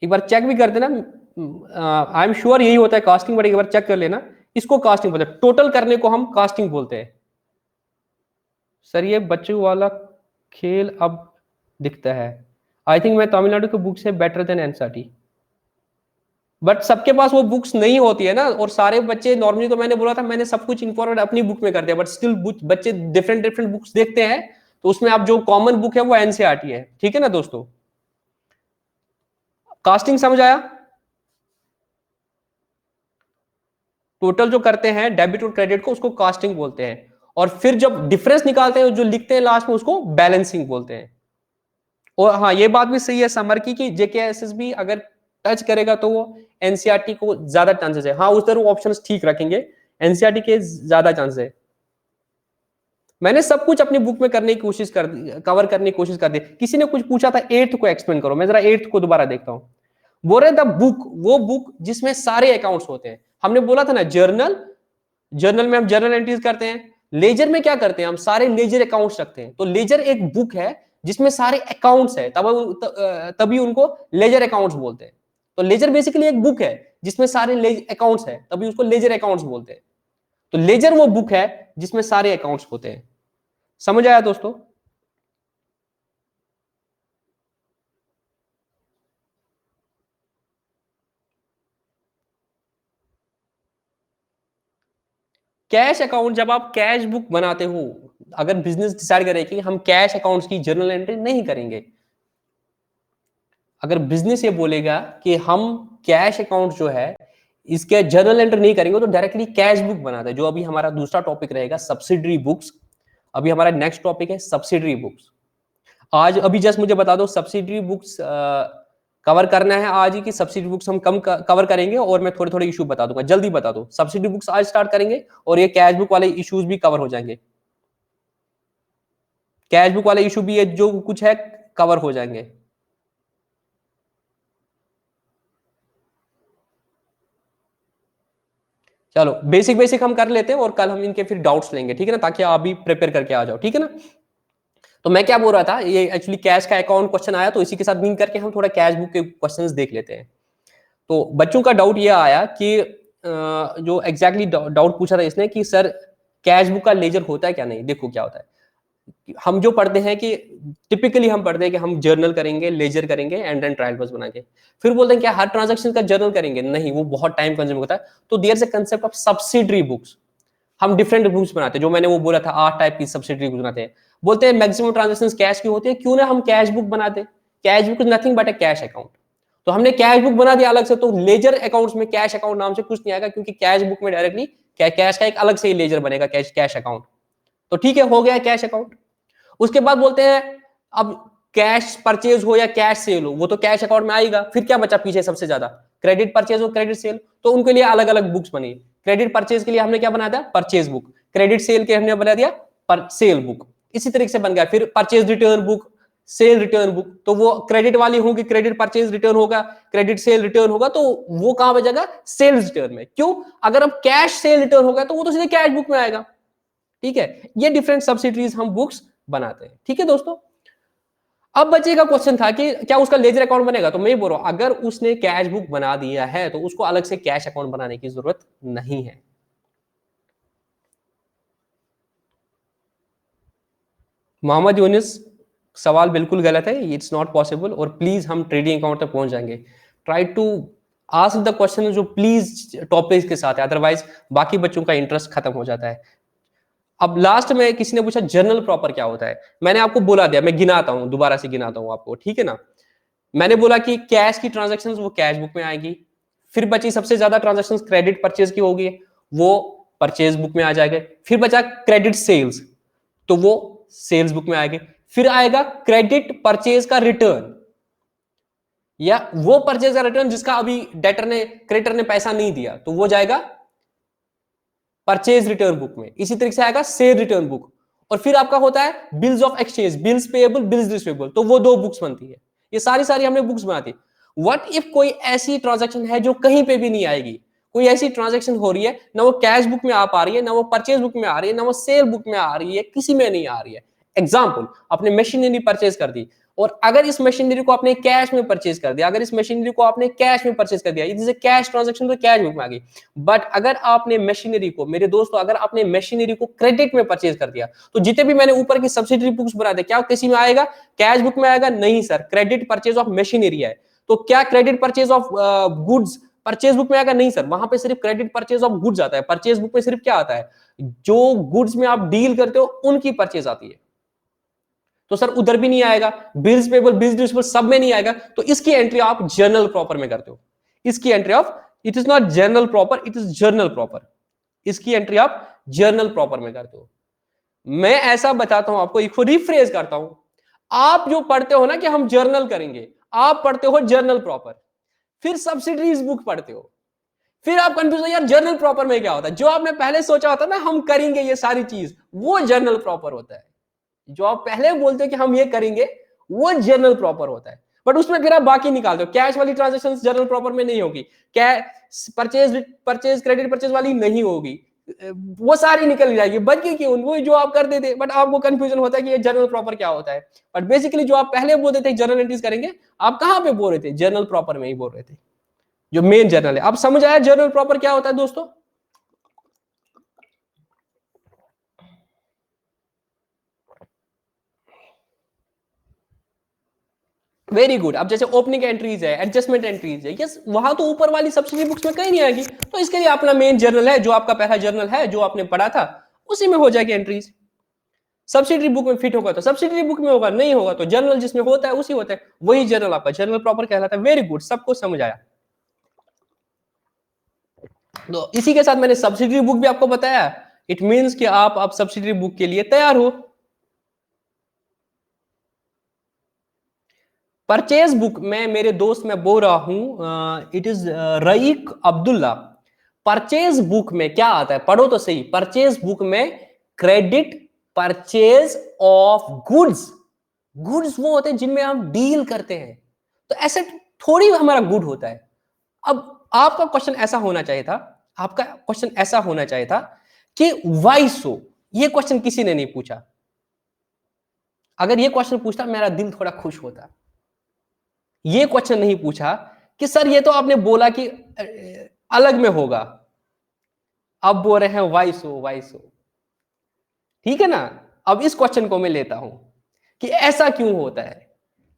एक बार चेक भी कर देना, आई एम श्योर यही होता है कास्टिंग, बट एक बार चेक कर लेना, इसको कास्टिंग बोलते हैं। टोटल करने को हम कास्टिंग बोलते हैं। सर ये बच्चों वाला खेल अब दिखता है, आई थिंक मैं तमिलनाडु की बुक से बेटर देन एनसीईआरटी, बट सबके पास वो बुक्स नहीं होती है ना, और सारे बच्चे नॉर्मली, तो मैंने बोला था मैंने सब कुछ इन्फॉर्मेट अपनी बुक में कर दिया, बट स्टिल बच्चे डिफरेंट डिफरेंट बुक्स देखते हैं, तो उसमें आप जो कॉमन बुक है वो एनसीईआरटी है, ठीक है ना दोस्तों। कास्टिंग समझ आया, टोटल जो करते हैं डेबिट और क्रेडिट को, उसको कास्टिंग बोलते हैं, और फिर जब डिफरेंस निकालते हैं जो लिखते हैं लास्ट में, उसको बैलेंसिंग बोलते हैं। और हाँ ये बात भी सही है समर की, कि जेकेएसएसबी अगर टच करेगा तो वो एनसीईआरटी को ज्यादा चांसेस है, हाँ उधर वो ऑप्शंस ठीक रखेंगे, एनसीईआरटी के ज्यादा चांसेस है। मैंने सब कुछ अपनी बुक में करने की कोशिश कर दी, कवर करने की कोशिश कर दी। किसी ने कुछ पूछा था 8th को एक्सप्लेन करो, मैं जरा 8th को दोबारा देखता हूं। बोल रहे द बुक, वो बुक जिसमें सारे अकाउंट्स होते हैं। हमने बोला था ना जर्नल, जर्नल में हम जर्नल एंट्रीज करते हैं, लेजर में क्या करते हैं हम सारे लेजर अकाउंट्स रखते हैं। तो लेजर एक बुक है जिसमें सारे अकाउंट्स है, तभी उनको लेजर अकाउंट्स बोलते हैं। तो लेजर बेसिकली एक बुक है जिसमें सारे अकाउंट्स है, तभी उसको लेजर अकाउंट्स बोलते हैं। तो लेजर वो बुक है जिसमें सारे अकाउंट्स होते हैं। समझ आया दोस्तों। कैश अकाउंट, जब आप कैश बुक बनाते हो, अगर बिजनेस डिसाइड करे कि हम कैश अकाउंट्स की जर्नल एंट्री नहीं करेंगे, अगर बिजनेस ये बोलेगा कि हम कैश अकाउंट जो है इसके जर्नल एंट्री नहीं करेंगे, तो डायरेक्टली कैश बुक बनाते हैं, जो अभी हमारा दूसरा टॉपिक रहेगा सब्सिडरी बुक्स। अभी हमारा नेक्स्ट टॉपिक है सब्सिडरी बुक्स। आज अभी जस्ट मुझे बता दो सब्सिडरी बुक्स कवर करना है आज ही, कि सब्सिडी बुक्स हम कम कवर करेंगे, और मैं थोड़े थोड़े इशू बता दूंगा, जल्दी बता दो। सब्सिडी बुक्स आज स्टार्ट करेंगे और ये कैश बुक वाले इश्यूज भी कवर हो जाएंगे, कैश बुक वाले इशू भी ये जो कुछ है कवर हो जाएंगे। चलो बेसिक बेसिक हम कर लेते हैं, और कल हम इनके फिर डाउट्स लेंगे, ठीक है ना, ताकि आप भी प्रिपेयर करके आ जाओ, ठीक है ना। तो मैं क्या बोल रहा था, ये एक्चुअली कैश का अकाउंट क्वेश्चन आया, तो इसी के साथ लिंक करके हम थोड़ा कैश बुक के क्वेश्चंस देख लेते हैं। तो बच्चों का डाउट ये आया कि जो एग्जैक्टली डाउट पूछा था इसने कि सर कैश बुक का लेजर होता है क्या, नहीं। देखो क्या होता है, हम जो पढ़ते हैं कि टिपिकली हम पढ़ते हैं कि हम जर्नल करेंगे, लेजर करेंगे, एंड देन ट्रायल बस बना के फिर बोलते हैं कि हर ट्रांजैक्शन का जर्नल करेंगे, नहीं, वो बहुत टाइम कंज्यूम होता है। तो there is a concept of subsidiary books, हम डिफरेंट बुक्स बनाते हैं, जो मैंने वो बोला था 8 टाइप की सब्सिडरी बुक्स बनाते हैं। बोलते हैं मैक्सिमम ट्रांजैक्शंस कैश की होती है, क्यों ना हम कैश बुक बनाते। Cash book is nothing but a cash account. तो हमने कैश बुक बना दिया अलग से, तो लेजर अकाउंट्स में कैश अकाउंट नाम से कुछ नहीं आएगा, क्योंकि कैश बुक में डायरेक्टली कैश का एक अलग से ही लेजर बनेगा, कैश अकाउंट। तो ठीक है, हो गया कैश अकाउंट। उसके बाद बोलते हैं अब कैश परचेज हो या कैश सेल हो, वो तो कैश अकाउंट में आएगा। फिर क्या बचा पीछे सबसे ज्यादा, क्रेडिट परचेज हो क्रेडिट सेल, तो उनके लिए अलग अलग बुक्स बनी। क्रेडिट परचेज के लिए हमने क्या बनाया था, परचेज बुक। क्रेडिट सेल के हमने बना दिया पर सेल बुक। इसी तरीके से बन गया। फिर purchase return book, cell return book, तो वो क्रेडिट वाली होगी, क्रेडिट परचेज रिटर्न होगा, क्रेडिट सेल रिटर्न होगा, तो वो कहां बचेगा, सेल्स रिटर्न में। क्यों, अगर अब कैश सेल रिटर्न होगा तो वो तो सीधे कैश बुक में आएगा। ठीक है, ये डिफरेंट सब्सिडीज हम बुक्स बनाते हैं। ठीक है दोस्तों, अब बच्चे का क्वेश्चन था कि क्या उसका लेजर अकाउंट बनेगा, तो मैं बोल रहा हूं अगर उसने कैश बुक बना दिया है तो उसको अलग से कैश अकाउंट बनाने की जरूरत नहीं है। मोहम्मद यूनिस, सवाल बिल्कुल गलत है, इट्स नॉट पॉसिबल। और प्लीज हम ट्रेडिंग अकाउंट तक पहुंच जाएंगे। Try to ask the question जो प्लीज टॉपिक के साथ है, अदरवाइज बाकी बच्चों का इंटरेस्ट खत्म हो जाता है। अब लास्ट में किसी ने पूछा जर्नल प्रॉपर क्या होता है, मैंने आपको बोला दिया, मैं गिनाता हूं, दोबारा से गिनाता हूं आपको, ठीक है ना। मैंने बोला कि कैश की ट्रांजेक्शन वो कैश बुक में आएगी। फिर बची सबसे ज्यादा ट्रांजेक्शन क्रेडिट परचेज की होगी, वो परचेज बुक में आ जाएगा। फिर बचा क्रेडिट सेल्स, तो वो सेल्स बुक में आएगी। फिर आएगा क्रेडिट परचेज का रिटर्न, या वो परचेज का रिटर्न जिसका अभी डेटर ने क्रेडिटर ने पैसा नहीं दिया, तो वो जाएगा परचेज रिटर्न बुक में। इसी तरीके से आएगा सेल रिटर्न बुक। और फिर आपका होता है bills of exchange, bills payable, bills receivable, तो वो दो बुक्स बनती है। ये सारी सारी हमने बुक्स बनाती। व्हाट इफ कोई ऐसी ट्रांजैक्शन है जो कहीं पे भी नहीं आएगी, कोई ऐसी ट्रांजैक्शन हो रही है ना वो कैश बुक में आ पा रही है, ना वो परचेज बुक में आ रही है, ना वो सेल बुक में आ रही है, किसी में नहीं आ रही है। एग्जाम्पल, आपने मशीनरी परचेज कर दी, और अगर इस मशीनरी को आपने कैश में परचेज कर दिया, अगर इस मशीनरी को आपने कैश में परचेज कर दिया, इसे कैश ट्रांजैक्शन तो कैश बुक में आ गई। बट अगर आपने मशीनरी को, मेरे दोस्तों, अगर आपने मशीनरी को क्रेडिट में परचेज कर दिया, तो जितने भी मैंने ऊपर की सब्सिडरी बुक्स बना दे, क्या किसी में आएगा, कैश बुक में आएगा? नहीं sir, credit purchase of machinery है। तो क्या credit purchase of goods purchase book में आएगा? नहीं सर, वहां पे सिर्फ क्रेडिट परचेज ऑफ गुड्स आता है। परचेज बुक में सिर्फ क्या आता है, जो गुड्स में आप डील करते हो उनकी परचेज आती है। तो सर उधर भी नहीं आएगा, बिल्स पेबल, बिल्स ड्यूरेबल सब में नहीं आएगा। तो इसकी एंट्री आप जर्नल प्रॉपर में करते हो। इसकी entry of, it is not journal proper, it is journal proper. इसकी एंट्री आप जर्नल प्रॉपर में करते हो। मैं ऐसा बताता हूं आपको, एक रिफ्रेज करता हूं। आप जो पढ़ते हो ना कि हम जर्नल करेंगे, आप पढ़ते हो जर्नल प्रॉपर, फिर सब्सिडरीज बुक पढ़ते हो, फिर आप कंफ्यूज हो यार जर्नल प्रॉपर में क्या होता है। जो आपने पहले सोचा होता ना हम करेंगे ये सारी चीज, वो जर्नल प्रॉपर होता है। जो आप पहले बोलते हो कि हम ये करेंगे, वो जर्नल प्रॉपर होता है। बट उसमें फिर आप बाकी निकालते हो, कैश वाली ट्रांजेक्शन जर्नल प्रॉपर में नहीं होगी, cash purchase purchase credit purchase वाली नहीं होगी, वो सारी निकल जाएगी। बच गई क्यों, वो जो आप करते थे। बट आपको कंफ्यूजन होता है कि ये जर्नल प्रॉपर क्या होता है। बट बेसिकली जो आप पहले बोलते थे जर्नल एंट्रीज करेंगे, आप कहां पे बोल रहे थे, जर्नल प्रॉपर में ही बोल रहे थे, जो मेन जर्नल है। अब समझ आया जर्नल प्रॉपर क्या होता है दोस्तों। Very good. अब जैसे ओपनिंग एंट्रीज है, एडजस्टमेंट एंट्रीज है, यस, वहां तो ऊपर वाली सब्सिडी बुक्स में कहीं नहीं आएगी। तो इसके लिए अपना मेन जर्नल है, जो आपका पहला जर्नल है जो आपने पढ़ा था, उसी में हो जाएगी एंट्रीज। सब्सिडी बुक में फिट होगा तो सब्सिडी बुक में होगा, नहीं होगा तो जर्नल जिसमें होता है उसी होता है, वही जर्नल आपका जर्नल प्रॉपर कहलाता है। वेरी गुड, सबको समझ आया। तो इसी के साथ मैंने सब्सिडी बुक भी आपको बताया। इट मीन्स कि आप सब्सिडी बुक के लिए तैयार हो। परचेज बुक में मेरे दोस्त मैं बोल रहा हूं, it is Raeek Abdullah. Purchase book में क्या आता है, पढ़ो तो सही। परचेज बुक में credit purchase of goods, goods वो होते हैं जिनमें हम डील करते हैं। तो ऐसे थोड़ी हमारा गुड होता है। अब आपका क्वेश्चन ऐसा होना चाहिए था, आपका क्वेश्चन ऐसा होना चाहिए था कि वाई सो। ये क्वेश्चन किसी ने नहीं पूछा। अगर ये क्वेश्चन पूछता मेरा दिल थोड़ा खुश होता। ये क्वेश्चन नहीं पूछा कि सर ये तो आपने बोला कि अलग में होगा, अब बोल रहे हैं वाई सो, वाई सो। ठीक है ना। अब इस क्वेश्चन को मैं लेता हूं कि ऐसा क्यों होता है,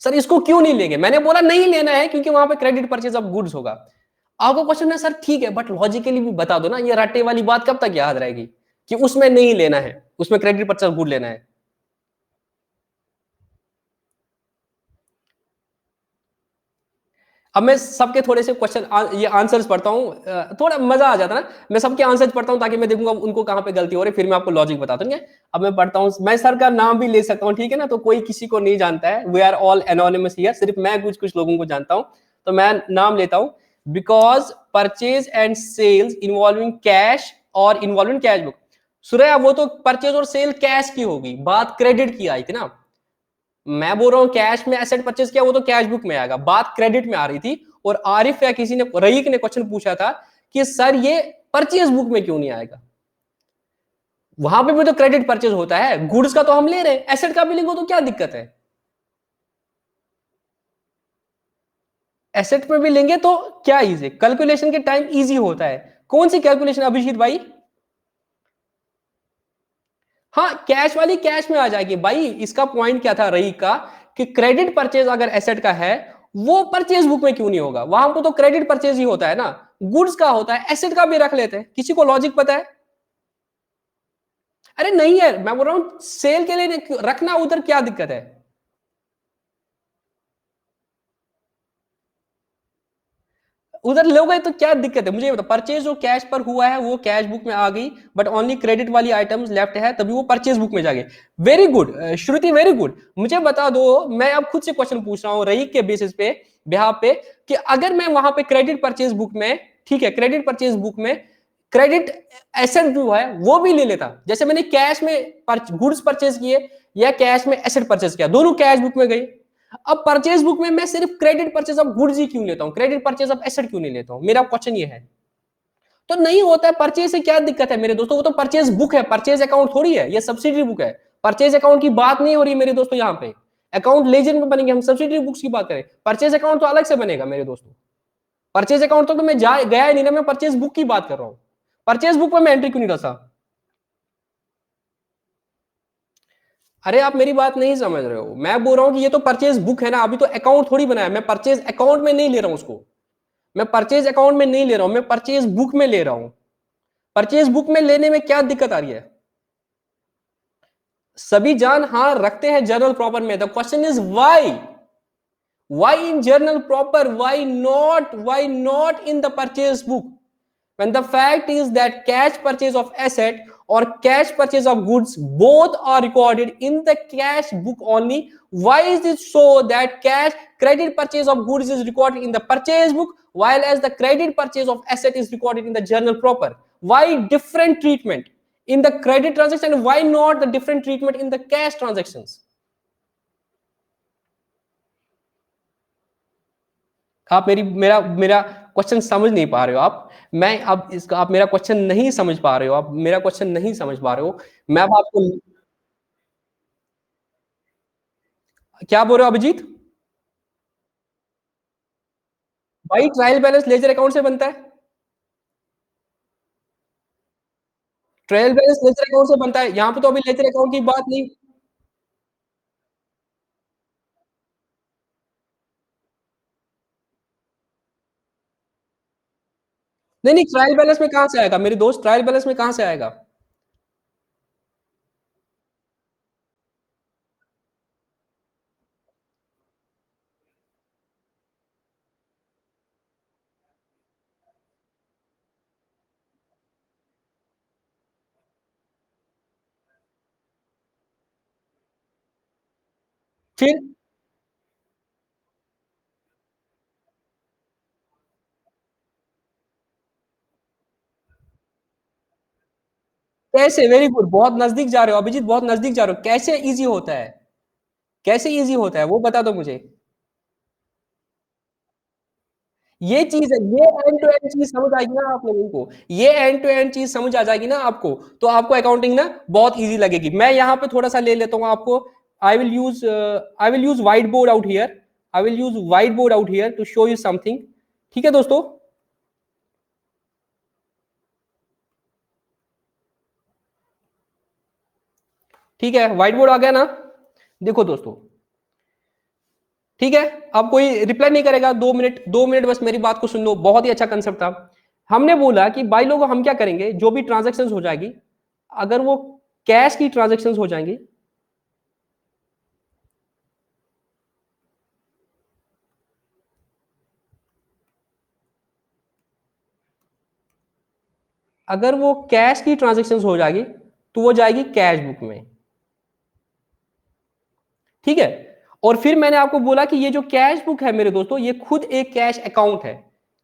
सर इसको क्यों नहीं लेंगे। मैंने बोला नहीं लेना है क्योंकि वहां पे क्रेडिट परचेज ऑफ गुड्स होगा। आपको क्वेश्चन है सर ठीक है, बट लॉजिकली भी बता दो ना, ये रट्टे वाली बात कब तक याद रहेगी कि उसमें नहीं लेना है, उसमें क्रेडिट परचेज ऑफ गुड लेना है। अब मैं सबके थोड़े से क्वेश्चन ये आंसर्स पढ़ता हूँ, थोड़ा मजा आ जाता है ना, मैं सबके आंसर्स पढ़ता हूँ ताकि मैं देखूंगा उनको कहाँ पे गलती हो रही है, फिर मैं आपको लॉजिक बताता हूँ। अब मैं पढ़ता हूँ, मैं सर का नाम भी ले सकता हूँ, ठीक है ना, तो कोई किसी को नहीं जानता है, we are all anonymous here, सिर्फ मैं कुछ कुछ लोगों को जानता हूँ, तो मैं नाम लेता हूँ। Because purchase and sales involving cash और इन्वॉल्विंग कैश बुक। सुरैया वो तो परचेज और सेल कैश की होगी, बात क्रेडिट की आई थी ना, मैं बोल रहा हूँ कैश में एसेट परचेज किया वो तो कैश बुक में आएगा, बात क्रेडिट में आ रही थी। और आरिफ या किसी ने रईक ने क्वेश्चन पूछा था कि सर ये परचेज बुक में क्यों नहीं आएगा, वहां पे भी तो क्रेडिट परचेज होता है, गुड्स का तो हम ले रहे हैं, एसेट का भी लिखो तो क्या दिक्कत है, एसेट में भी लेंगे तो क्या इजी, कैलकुलेशन के टाइम इजी होता है। कौन सी कैलकुलेशन अभिजीत भाई? हाँ कैश वाली कैश में आ जाएगी भाई, इसका पॉइंट क्या था रई का, कि क्रेडिट परचेज अगर एसेट का है वो परचेज बुक में क्यों नहीं होगा, वहां पर तो क्रेडिट परचेज ही होता है ना, गुड्स का होता है, एसेट का भी रख लेते हैं, किसी को लॉजिक पता है? अरे नहीं है, मैं बोल रहा हूं सेल के लिए रखना, उधर क्या दिक्कत है? उधर लोगे तो क्या दिक्कत है, मुझे बता, परचेज जो कैश पर हुआ है वो कैश बुक में आ गई, बट ओनली क्रेडिट वाली आइटम्स लेफ्ट है तभी वो परचेज बुक में जाएगी। वेरी गुड श्रुति, वेरी गुड, मुझे बता दो, मैं अब खुद से क्वेश्चन पूछ रहा हूँ रही के बेसिस पे, बिहार पे, कि अगर मैं वहां पे क्रेडिट परचेज बुक में, ठीक है, क्रेडिट परचेज बुक में क्रेडिट एसेट जो है वो भी ले लेता, जैसे मैंने कैश में गुड्स परचेज किए या कैश में एसेट परचेज किया, दोनों कैश बुक में गए, अब परचेज बुक में मैं सिर्फ क्रेडिट परचेज ऑफ गुड्स ही क्यों लेता हूं, क्रेडिट परचेज ऑफ एसेट क्यों नहीं लेता हूं, मेरा क्वेश्चन ये है। तो नहीं होता है, परचेज से क्या दिक्कत है मेरे दोस्तों, वो तो परचेज बुक है, परचेज अकाउंट थोड़ी है, ये सब्सिडी बुक है, परचेज अकाउंट की बात नहीं हो रही मेरे दोस्तों, यहाँ पे अकाउंट लेजर में बनेंगे, हम सब्सिडी बुक्स की बात करें, परचेज अकाउंट तो अलग से बनेगा मेरे दोस्तों, परचेज अकाउंट तो मैं गया ही नहीं ना, मैं परचेज बुक की बात कर रहा हूं, परचेज बुक में मैं एंट्री क्यों नहीं कर सकता? अरे आप मेरी बात नहीं समझ रहे हो, मैं बोल रहा हूं कि ये तो परचेज बुक है ना, अभी तो अकाउंट थोड़ी बनाया, मैं परचेज अकाउंट में नहीं ले रहा हूं उसको, मैं परचेज अकाउंट में नहीं ले रहा हूं, मैं परचेज बुक में ले रहा हूं, परचेज बुक में लेने में क्या दिक्कत आ रही है? सभी जान हाँ रखते हैं जर्नल प्रॉपर में, the question is why in journal proper, why not in the purchase book, when the fact is that cash purchase of asset or cash purchase of goods both are recorded in the cash book only. Why is it so that cash credit purchase of goods is recorded in the purchase book while as the credit purchase of asset is recorded in the journal proper? Why different treatment in the credit transaction, and why not the different treatment in the cash transactions? आप मेरा मेरा question समझ नहीं पा रहे हो आप, मैं अब इसका, आप मेरा क्वेश्चन नहीं समझ पा रहे हो, आप मेरा क्वेश्चन नहीं समझ पा रहे हो, मैं अब आपको, क्या बोल रहे हो अभिजीत? भाई ट्रायल बैलेंस लेजर अकाउंट से बनता है, ट्रायल बैलेंस लेजर अकाउंट से बनता है, यहाँ पे तो अभी लेजर अकाउंट की बात नहीं। नहीं नहीं, ट्रायल बैलेंस में कहां से आएगा मेरे दोस्त, ट्रायल बैलेंस में कहां से आएगा? फिर कैसे, वेरी गुड, बहुत नजदीक जा रहे हो अभिजीत, बहुत नजदीक जा रहे हो, कैसे इजी होता है, कैसे इजी होता है वो बता दो मुझे। ये चीज है, ये एंड टू एंड चीज समझ आएगी ना आप लोगों को, ये एंड टू एंड चीज समझ आ जाएगी ना आपको, तो आपको अकाउंटिंग ना बहुत इजी लगेगी। मैं यहाँ पे थोड़ा सा ले लेता हूँ आपको, I will use white board out here, I will use white board out here to show you something, ठीक है दोस्तों? ठीक है, व्हाइट बोर्ड आ गया ना, देखो दोस्तों, ठीक है, अब कोई रिप्लाई नहीं करेगा, 2 मिनट, 2 मिनट बस मेरी बात को सुन लो, बहुत ही अच्छा कंसेप्ट था। हमने बोला कि भाई लोग हम क्या करेंगे, जो भी ट्रांजेक्शन हो जाएगी, अगर वो कैश की ट्रांजेक्शन हो जाएंगी, अगर वो कैश की ट्रांजेक्शन हो जाएगी तो वो जाएगी कैश बुक में, ठीक है। और फिर मैंने आपको बोला कि ये जो कैश बुक है मेरे दोस्तों, ये खुद एक कैश अकाउंट है।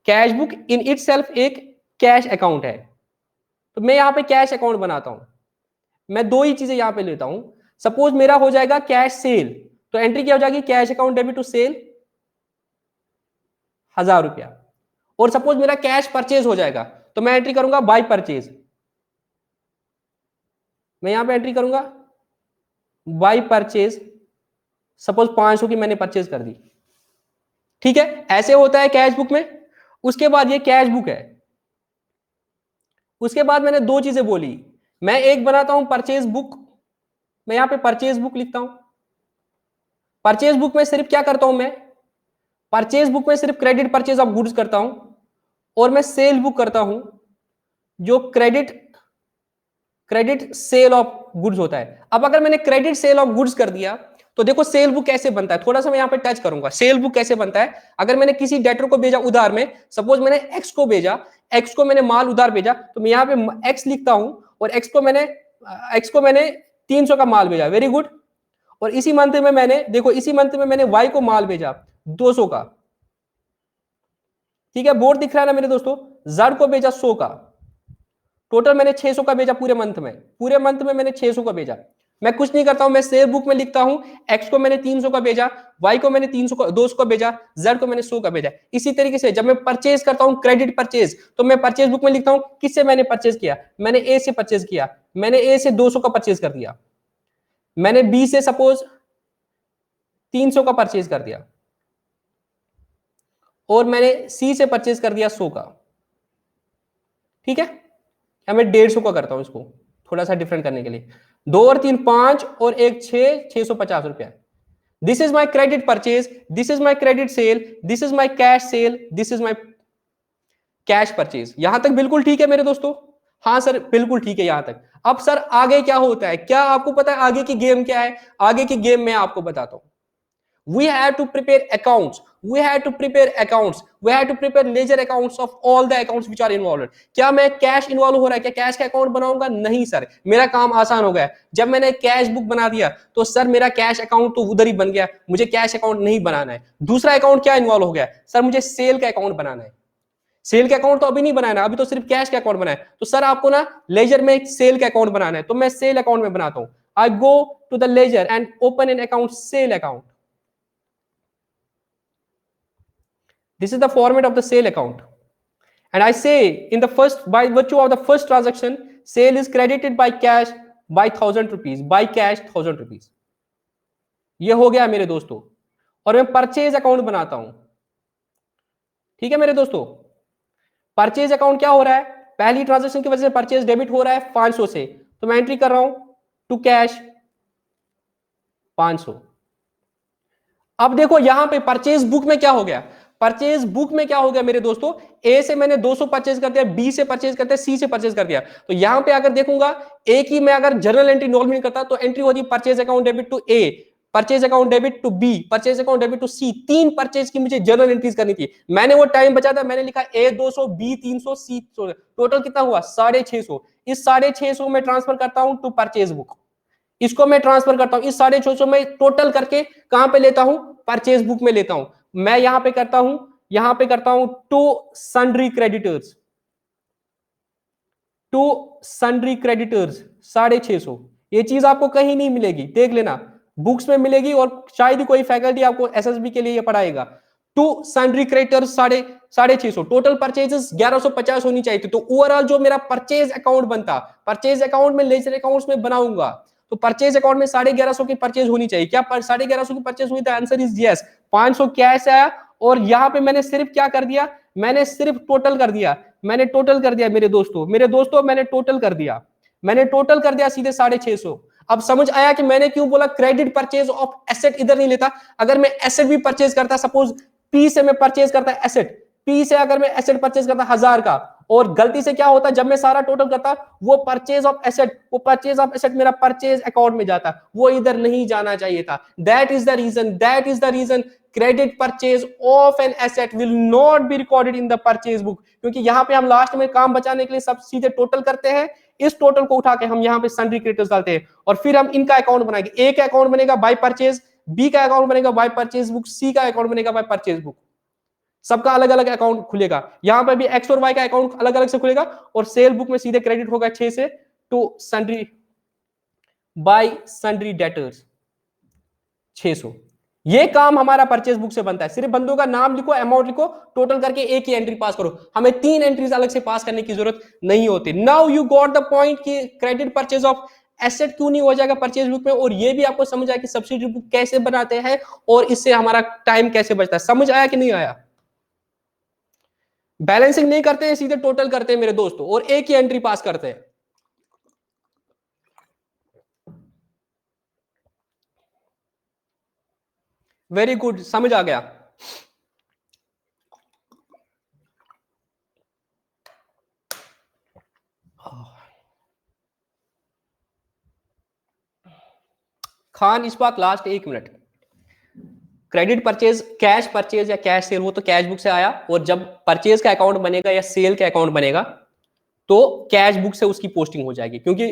कैश बुक इन इटसेल्फ एक कैश अकाउंट है। तो मैं यहां पे कैश अकाउंट बनाता हूं, मैं दो ही चीजें यहां पे लेता हूं। सपोज मेरा हो जाएगा कैश सेल, तो एंट्री क्या हो जाएगी, cash account debit to sale 1000 रुपया। और सपोज मेरा कैश परचेज हो जाएगा, तो मैं एंट्री करूंगा बाय परचेज, मैं यहां पे एंट्री करूंगा बाय परचेज। सपोज 500 की मैंने परचेज कर दी, ठीक है। ऐसे होता है कैश बुक में। उसके बाद ये कैश बुक है। उसके बाद मैंने दो चीजें बोली, मैं एक बनाता हूं परचेज बुक, मैं यहां पे परचेज बुक लिखता हूं। परचेज बुक में सिर्फ क्या करता हूं मैं, परचेज बुक में सिर्फ क्रेडिट परचेज ऑफ गुड्स करता हूं, और मैं सेल बुक करता हूं जो क्रेडिट सेल ऑफ गुड्स होता है। अब अगर मैंने क्रेडिट सेल ऑफ गुड्स कर दिया, तो देखो सेल बुक कैसे बनता है, थोड़ा सा मैं यहां पे टच करूंगा। सेल बुक कैसे बनता है, अगर मैंने किसी डेटर को भेजा उधार में, सपोज मैंने एक्स को भेजा, एक्स को मैंने माल उधार भेजा, तो मैं यहां पे एक्स लिखता हूं, और एक्स को मैंने 300 का माल भेजा, वेरी गुड। और इसी मंथ में मैंने, देखो इसी मंथ में मैंने वाई को माल भेजा 200 का, ठीक है। बोर्ड दिख रहा है ना मेरे दोस्तों, जेड को भेजा 100 का, टोटल मैंने 600 का भेजा पूरे मंथ में, पूरे मंथ में मैंने 600 का भेजा। मैं कुछ नहीं करता हूं, मैं सेल बुक में लिखता हूं एक्स को मैंने 300 का भेजा, वाई को मैंने 200 का भेजा, जेड को मैंने 100 का भेजा। इसी तरीके से जब मैं परचेज करता हूं क्रेडिट परचेज, तो मैं परचेज बुक में लिखता हूं किससे मैंने परचेज किया, मैंने ए से परचेज किया, मैंने ए से 200 का परचेज कर दिया, मैंने बी से सपोज 300 का परचेज कर दिया, और मैंने सी से परचेज कर दिया 100 का, ठीक है। या मैं 150 का करता हूं इसको थोड़ा सा डिफरेंट करने के लिए, 2 और 3 5 और 1 6, 650 रुपया। This is my credit purchase, this is my credit sale, this is my cash cell, this is my cash purchase. यहां तक बिल्कुल ठीक है मेरे दोस्तों? हाँ सर बिल्कुल ठीक है यहां तक। अब सर आगे क्या होता है, क्या आपको पता है आगे की गेम क्या है? आगे की गेम मैं आपको बताता हूं। We have to prepare accounts, we have to prepare accounts, we have to prepare ledger accounts of all the accounts which are involved। क्या मैं कैश इन्वॉल्व हो रहा है, क्या कैश का अकाउंट बनाऊंगा? नहीं सर, मेरा काम आसान हो गया। जब मैंने कैश बुक बना दिया तो सर मेरा कैश अकाउंट तो उधर ही बन गया, मुझे कैश अकाउंट नहीं बनाना है। दूसरा अकाउंट क्या इन्वॉल्व हो गया सर, मुझे सेल का अकाउंट बनाना है। सेल का अकाउंट तो अभी नहीं बनाना, अभी तो सिर्फ कैश का अकाउंट बनाना है। तो सर आपको ना लेजर में एक सेल का अकाउंट बनाना है, तो मैं सेल अकाउंट में बनाता हूं। I go to the ledger and open an account, sale account. This is the format of the sale account. And I say in the first, by virtue of the first transaction, sale is credited by cash by 1000 rupees, by cash 1000 rupees। ये हो गया मेरे दोस्तों। और मैं purchase account बनाता हूं, ठीक है मेरे दोस्तों। परचेज अकाउंट क्या हो रहा है, पहली ट्रांजेक्शन की वजह से परचेज डेबिट हो रहा है 500 से, तो मैं एंट्री कर रहा हूं टू कैश 500। अब देखो यहां पे परचेज बुक में क्या हो गया, परचेज बुक में क्या हो गया मेरे दोस्तों, ए से मैंने 200 परचेज कर दिया, बी से परचेज करते, सी से परचेज कर दिया। तो यहां पे अगर देखूंगा एक ही मैं अगर जर्नल एंट्री नॉर्मल करता तो एंट्री होती purchase account debit to A, purchase account debit to B, purchase account debit to C. 3 purchase की मुझे जर्नल एंट्रीज करनी थी। मैंने वो टाइम बचा था, मैंने लिखा ए 200, बी 300, सी 100, टोटल कितना हुआ 650। इस 650 में ट्रांसफर करता हूं टू परचेज बुक, इसको मैं ट्रांसफर करता हूं, इस 650 में टोटल करके कहां पे लेता हूं, परचेज बुक में लेता हूं। मैं यहां पे करता हूं to sundry creditors, to sundry creditors 650। ये चीज आपको कहीं नहीं मिलेगी, देख लेना बुक्स में मिलेगी, और शायद ही कोई फैकल्टी आपको एसएसबी के लिए पढ़ाएगा। To sundry creditors 650, total purchases 1150 होनी चाहिए थी। तो ओवरऑल जो मेरा परचेज अकाउंट बनता, परचेज अकाउंट में लेजर अकाउंट्स में बनाऊंगा, तो परचेज अकाउंट में 1150 की परचेज होनी चाहिए। क्या 1150 की परचेज हुई? था आंसर इज यस। 500 कैश आया, और यहां पे मैंने सिर्फ क्या कर दिया, मैंने सिर्फ टोटल कर दिया, मैंने टोटल कर दिया मेरे दोस्तों, मैंने टोटल कर दिया, सीधे 650। अब समझ आया कि मैंने क्यों बोला क्रेडिट परचेज ऑफ एसेट इधर नहीं लेता। अगर मैं एसेट भी परचेज करता, सपोज पी से मैं परचेज करता एसेट, पी से अगर मैं एसेट परचेज करता 1000 का, और गलती से क्या होता है, जब मैं सारा टोटल करता, वो परचेज ऑफ एसेट मेरा परचेज अकाउंट में जाता, वो इधर नहीं जाना चाहिए था। That is the reason credit purchase of an asset will not be recorded in the purchase book, क्योंकि यहां पे हम लास्ट में काम बचाने के लिए सब सीधे टोटल करते हैं, इस टोटल को उठा के हम यहाँ पे सन्ड्री क्रेडिटर्स डालते हैं और फिर हम इनका अकाउंट बनाएंगे। ए का अकाउंट बनेगा बाय परचेज, बी का अकाउंट बनेगा बाय परचेज बुक, सी का अकाउंट बनेगा बाय परचेज बुक। सबका अलग अलग अकाउंट खुलेगा, यहां पर भी एक्स और वाई का अकाउंट अलग अलग से खुलेगा और सेल बुक में सीधे क्रेडिट होगा 6 से to sundry by sundry debtors 600। ये काम हमारा परचेज बुक से बनता है। सिर्फ बंदों का नाम लिखो, अमाउंट लिखो, टोटल करके एक ही एंट्री पास करो, हमें 3 एंट्रीज अलग से पास करने की जरूरत नहीं होती। Now you got the point कि क्रेडिट परचेज ऑफ एसेट क्यों नहीं हो जाएगा परचेज बुक में, और ये भी आपको समझ आया कि सब्सिडी बुक कैसे बनाते हैं और इससे हमारा टाइम कैसे बचता है। समझ आया कि नहीं आया? बैलेंसिंग नहीं करते हैं, सीधे टोटल करते हैं मेरे दोस्तों और एक ही एंट्री पास करते हैं। वेरी गुड, समझ आ गया। Khan Ishfaq last 1 minute. Credit purchase, cash purchase या कैश सेल, वो तो कैश बुक से आया, और जब परचेज का अकाउंट बनेगा या सेल का अकाउंट बनेगा तो कैश बुक से उसकी पोस्टिंग हो जाएगी, क्योंकि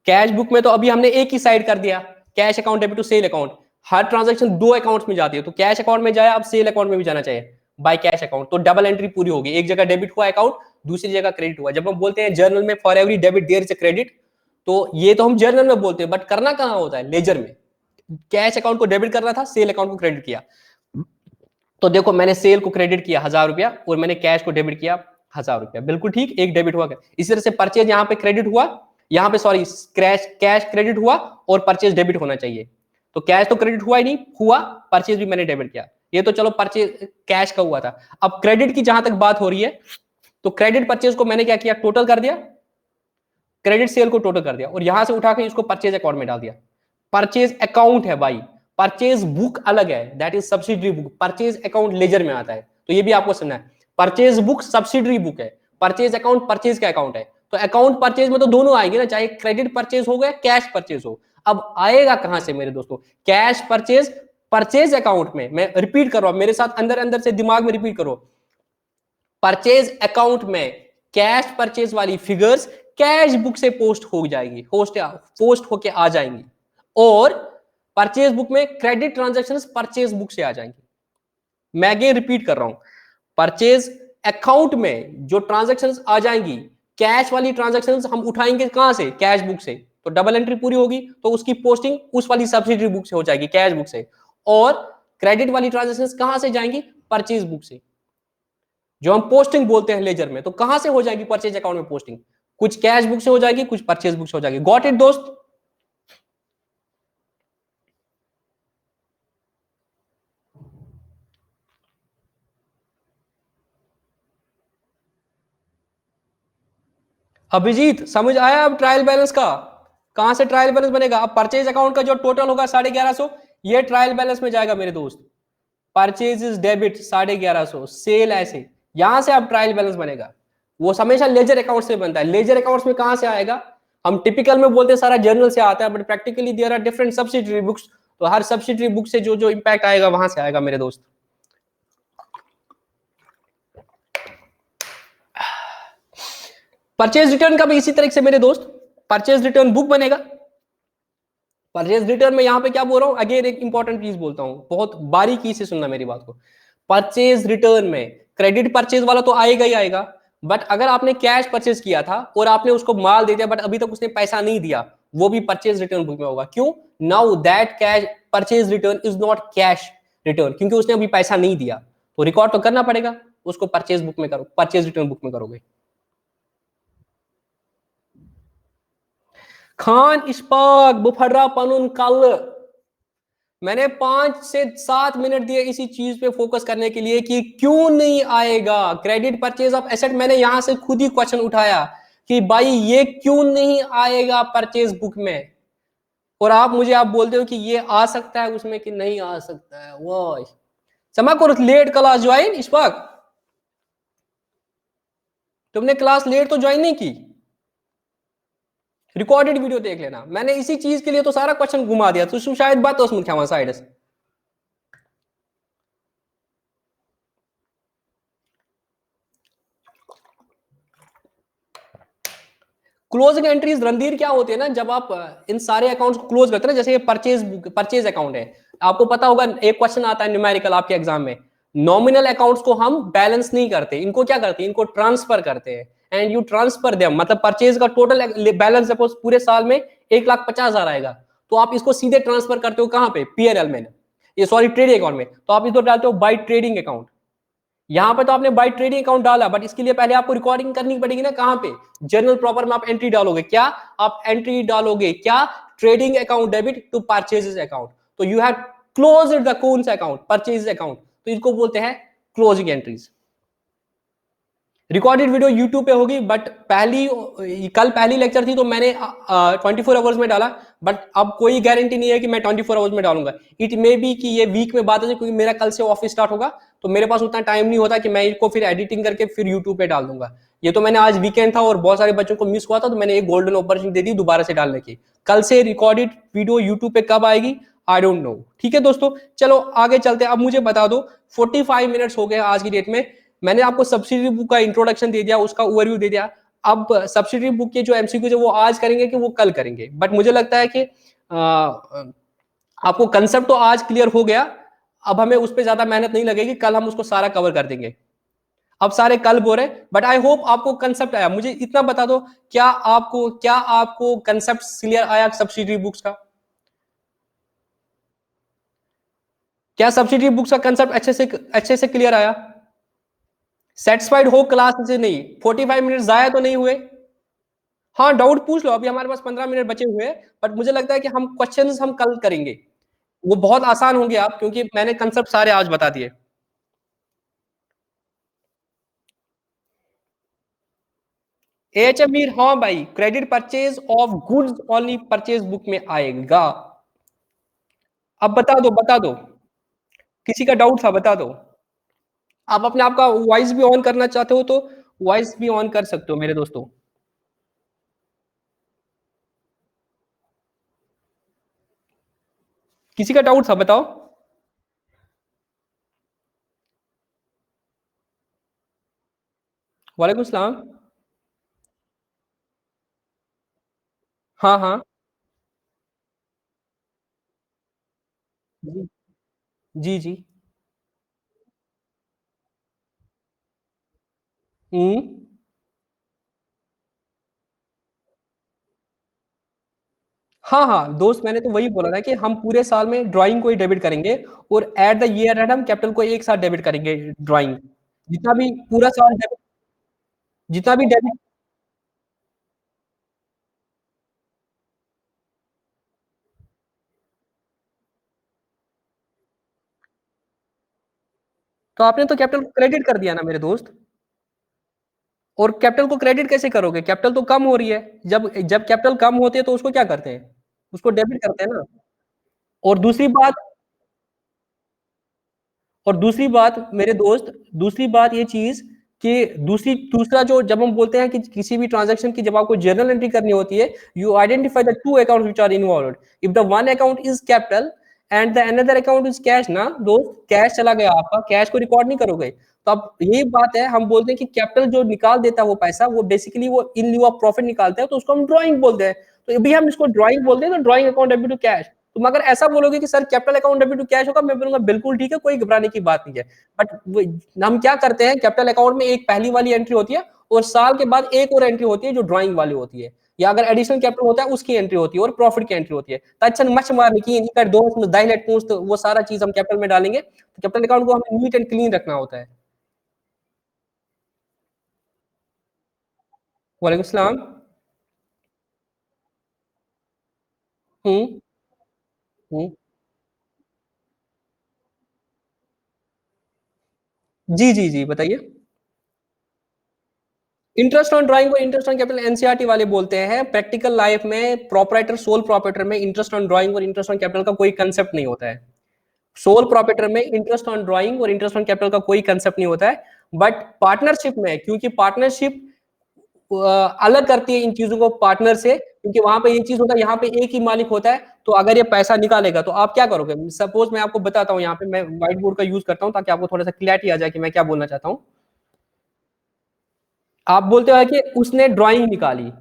कैश बुक में तो अभी हमने एक ही साइड कर दिया, cash account debit to sale account. हर ट्रांजैक्शन 2 अकाउंट्स में जाती है, तो कैश अकाउंट में जाए, अब सेल अकाउंट में भी जाना चाहिए बाय कैश अकाउंट, तो डबल एंट्री पूरी होगी। एक जगह डेबिट हुआ अकाउंट, दूसरी जगह क्रेडिट हुआ। जब हम बोलते हैं जर्नल में for every debit there is a credit, तो ये तो हम जर्नल में बोलते हैं, बट करना कहां होता है, लेजर में। कैश अकाउंट को डेबिट करना था, सेल अकाउंट को क्रेडिट किया। तो देखो मैंने सेल को क्रेडिट किया 1000 रुपया और मैंने कैश को डेबिट किया 1000 रुपया, बिल्कुल ठीक, एक डेबिट हुआ। इसी तरह से परचेज यहाँ पे क्रेडिट हुआ, यहाँ पे सॉरी कैश क्रेडिट हुआ और परचेज डेबिट होना चाहिए। तो कैश तो क्रेडिट हुआ ही नहीं, हुआ परचेज भी मैंने डेबिट किया। ये तो चलो परचेज कैश का हुआ था। अब क्रेडिट की जहां तक बात हो रही है, तो क्रेडिट परचेज को मैंने क्या किया, टोटल कर दिया, क्रेडिट सेल को टोटल कर दिया और यहां से उठा के इसको परचेज अकाउंट में डाल दिया। परचेज अकाउंट है भाई, परचेज बुक अलग है, that is subsidiary book. Purchase account laser में आता है, तो ये भी आपको समझना है। परचेज बुक सब्सिडरी बुक है, परचेज अकाउंट परचेज का अकाउंट है। तो अकाउंट परचेज में तो दोनों आएंगे ना, चाहे क्रेडिट परचेज हो गया कैश परचेज हो। अब आएगा कहां से मेरे दोस्तों, कैश परचेज परचेज अकाउंट में। मैं रिपीट कर रहा हूं, मेरे साथ अंदर अंदर से दिमाग में रिपीट करो। परचेज अकाउंट में कैश परचेज वाली फिगर्स कैश बुक से पोस्ट हो जाएगी, पोस्ट होके आ जाएंगी, और परचेज बुक में क्रेडिट ट्रांजैक्शंस परचेज बुक से आ जाएंगी। मैं अगेन रिपीट कर रहा हूं, परचेज अकाउंट में जो ट्रांजैक्शंस आ जाएंगी, कैश वाली ट्रांजैक्शंस हम उठाएंगे कहां से, कैश बुक से, तो डबल एंट्री पूरी होगी, तो उसकी पोस्टिंग उस वाली सब्सिडरी बुक से हो जाएगी, कैश बुक से। और क्रेडिट वाली ट्रांजैक्शंस कहां से जाएंगी, परचेज बुक से, जो हम पोस्टिंग बोलते हैं लेजर में। तो कहां से हो जाएगी परचेज अकाउंट में पोस्टिंग, कुछ कैश बुक से हो जाएगी, कुछ परचेज बुक से हो जाएगी। गॉट इट दोस्त? अभिजीत समझ आया अब ट्रायल बैलेंस का? कहां से ट्रायल बैलेंस बनेगा? अब परचेज अकाउंट का जो टोटल होगा 1150, ये ट्रायल बैलेंस में जाएगा मेरे दोस्त। परचेज इज डेबिट 1150, सेल ऐसे, यहां से अब ट्रायल बैलेंस बनेगा। वो हमेशा लेजर अकाउंट से बनता है। लेजर अकाउंट्स में कहां से आएगा, हम टिपिकल में बोलते हैं सारा जर्नल से आता है, but practically there are different subsidiary books, तो हर सब्सिडरी बुक से जो जो इंपैक्ट आएगा वहां से आएगा मेरे दोस्त। परचेज रिटर्न का भी इसी तरह से मेरे दोस्त, परचेज रिटर्न बुक बनेगा। परचेज रिटर्न में यहां पे क्या बोल रहा हूं, अगेन एक इंपॉर्टेंट चीज बोलता हूं, बहुत बारीकी से सुनना मेरी बात को। परचेज रिटर्न में क्रेडिट परचेज वाला तो आएगा ही आएगा, बट अगर आपने कैश परचेज किया था और आपने उसको माल दे दिया बट अभी तक उसने पैसा नहीं दिया, वो भी परचेज रिटर्न बुक में होगा। क्यों? Now that cash purchase return is not cash return, क्योंकि उसने अभी पैसा नहीं दिया, तो रिकॉर्ड तो करना पड़ेगा, उसको परचेज बुक में करो, परचेज रिटर्न बुक में करोगे। खान इस्पाक बुफर्रा पनुन कल, मैंने 5 से 7 मिनट दिए इसी चीज पे फोकस करने के लिए कि क्यों नहीं आएगा क्रेडिट परचेज ऑफ एसेट। मैंने यहां से खुद ही क्वेश्चन उठाया कि भाई ये क्यों नहीं आएगा परचेज बुक में, और आप बोलते हो कि ये आ सकता है उसमें कि नहीं आ सकता है। वो समय को लेट क्लास ज्वाइन इस्पाक, तुमने क्लास लेट तो ज्वाइन नहीं की, रिकॉर्डेड वीडियो देख लेना। मैंने इसी चीज के लिए तो सारा क्वेश्चन घुमा दिया, तो शायद बात तो उसमें क्या साइड। क्लोजिंग एंट्रीज रणधीर क्या होते हैं ना, जब आप इन सारे अकाउंट्स को क्लोज करते हैं ना, जैसे ये परचेज अकाउंट है, आपको पता होगा एक क्वेश्चन आता है न्यूमेरिकल आपके एग्जाम में, नॉमिनल अकाउंट्स को हम बैलेंस नहीं करते, इनको क्या करते हैं, इनको ट्रांसफर करते हैं। एंड यू ट्रांसफर देम, मतलब परचेज का टोटल बैलेंस सपोज पूरे साल में 1,50,000 आएगा, तो आप इसको सीधे ट्रांसफर करते हो कहां पे, पीएनएल में, ये सॉरी ट्रेडिंग अकाउंट में, तो आप इसको डालते हो बाई ट्रेडिंग अकाउंट। यहां पे तो आपने बाई ट्रेडिंग अकाउंट डाला, बट इसके लिए पहले आपको रिकॉर्डिंग करनी पड़ेगी ना, कहां पे, जर्नल प्रॉपर में आप एंट्री डालोगे, क्या आप एंट्री डालोगे, क्या, trading account debit to purchases account, तो यू हैव क्लोज्ड द कौन सा अकाउंट, परचेज अकाउंट, तो इसको बोलते हैं closing entries. Recorded video YouTube पे होगी, बट कल पहली लेक्चर थी तो मैंने 24 आवर्स में डाला, बट अब कोई गारंटी नहीं है कि मैं 24 आवर्स में डालूंगा। इट मे बी कि ये वीक में बात है, क्योंकि मेरा कल से ऑफिस स्टार्ट होगा, तो मेरे पास उतना टाइम नहीं होता कि मैं इसको फिर एडिटिंग करके फिर यूट्यूब पे डाल दूंगा। ये तो मैंने आज वीकेंड था और बहुत सारे बच्चों को मिस हुआ था, तो मैंने एक गोल्डन अपॉर्चुनिटी दे दी दोबारा से डालने की। कल से रिकॉर्डेड वीडियो यूट्यूब पे कब आएगी आई डोंट नो। ठीक है दोस्तों, चलो आगे चलते हैं। अब मुझे बता दो, 45 मिनट्स हो गए आज की डेट में, मैंने आपको सब्सिडी बुक का इंट्रोडक्शन दे दिया, उसका ओवरव्यू दे दिया। अब सब्सिडी बुक के जो एमसीक्यू है वो आज करेंगे कि वो कल करेंगे, बट मुझे लगता है कि आपको कंसेप्ट तो आज क्लियर हो गया, अब हमें उस पर ज्यादा मेहनत नहीं लगेगी, कल हम उसको सारा कवर कर देंगे। अब सारे कल बोल रहे, बट आई होप आपको कंसेप्ट आया। मुझे इतना बता दो, क्या आपको कंसेप्ट क्लियर आया सब्सिडी बुक्स का? क्या सब्सिडी बुक्स का कंसेप्ट अच्छे से क्लियर आया? सेटिस्फाइड हो क्लास से? नहीं, 45 मिनट जाया तो नहीं हुए? हाँ, डाउट पूछ लो, अभी हमारे पास 15 मिनट बचे हुए हैं, बट मुझे लगता है कि हम क्वेश्चंस हम कल करेंगे, वो बहुत आसान होंगे आप, क्योंकि मैंने कंसेप्ट सारे आज बता दिए। एचएमई, हाँ भाई, credit purchase of goods only purchase book में आएगा। अब बता दो, किसी का डाउट था बता दो। आप अपने आप का वॉइस भी ऑन करना चाहते हो तो वॉइस भी ऑन कर सकते हो मेरे दोस्तों। किसी का डाउट था बताओ। वालेकुम सलाम। हाँ हाँ। जी जी जी। हम्म। हाँ हाँ दोस्त, मैंने तो वही बोला था कि हम पूरे साल में ड्राइंग को ही डेबिट करेंगे, और एट द ईयर एंड हम कैपिटल को एक साथ डेबिट करेंगे। ड्राइंग जितना भी पूरा साल डेबिट, जितना भी डेबिट। तो आपने तो कैपिटल को क्रेडिट कर दिया ना मेरे दोस्त। और कैपिटल को क्रेडिट कैसे करोगे, कैपिटल तो कम हो रही है, जब जब कैपिटल कम होती है तो उसको क्या करते हैं, उसको डेबिट करते हैं ना। और दूसरी बात, मेरे दोस्त, दूसरी बात ये चीज कि दूसरा जो, जब हम बोलते हैं कि किसी भी ट्रांजैक्शन की जब आपको जर्नल एंट्री करनी होती है, you identify the two accounts which are involved. If the one account is capital and the another account is cash, ना दोस्त, कैश चला गया आपका, कैश को रिकॉर्ड नहीं करोगे। तो अब यही बात है, हम बोलते हैं कि कैपिटल जो निकाल देता है वो पैसा, वो बेसिकली वो इन लिeu ऑफ प्रॉफिट निकालता है, तो उसको हम ड्राइंग बोलते हैं। तो अभी हम इसको ड्राइंग बोलते हैं, तो drawing account debit to cash. तुम अगर ऐसा बोलोगे कि sir capital account debit to cash होगा, मैं बोलूंगा बिल्कुल ठीक है, कोई घबराने की बात नहीं है। बट हम क्या करते हैं, कैपिटल अकाउंट में एक पहली वाली एंट्री होती है, और साल के बाद एक और एंट्री होती है जो ड्राइंग वाली होती है, या अगर एडिशनल कैपिटल होता है उसकी एंट्री होती है, और प्रॉफिट की एंट्री होती है। तच्छन मच मारने की नहीं कर दोस्त दाइलेट पूछ, तो वो सारा चीज हम कैपिटल में डालेंगे, तो कैपिटल अकाउंट को हमें नीट एंड क्लीन रखना होता है। वालेकुम सलाम। हम्म हम्म। जी जी जी, बताइए। इंटरेस्ट ऑन ड्राइंग और इंटरेस्ट ऑन कैपिटल एनसीईआरटी वाले बोलते हैं, प्रैक्टिकल लाइफ में प्रोपराइटर सोल प्रोपराइटर में इंटरेस्ट ऑन ड्राइंग और इंटरेस्ट ऑन कैपिटल का कोई कंसेप्ट नहीं होता है। सोल प्रोपराइटर में इंटरेस्ट ऑन ड्राइंग और इंटरेस्ट ऑन कैपिटल का कोई कंसेप्ट नहीं होता है, बट पार्टनरशिप में, क्योंकि पार्टनरशिप अलग करती है इन चीजों को पार्टनर से, क्योंकि वहां पे ये चीज होता है, यहाँ पे एक ही मालिक होता है। तो अगर ये पैसा निकालेगा तो आप क्या करोगे? सपोज मैं आपको बताता हूँ, यहाँ पे मैं व्हाइट बोर्ड का यूज करता हूँ ताकि आपको थोड़ा सा क्लैरिटी आ जाए कि मैं क्या बोलना चाहता हूँ। आप बोलते हो कि उसने ड्राइंग निकाली,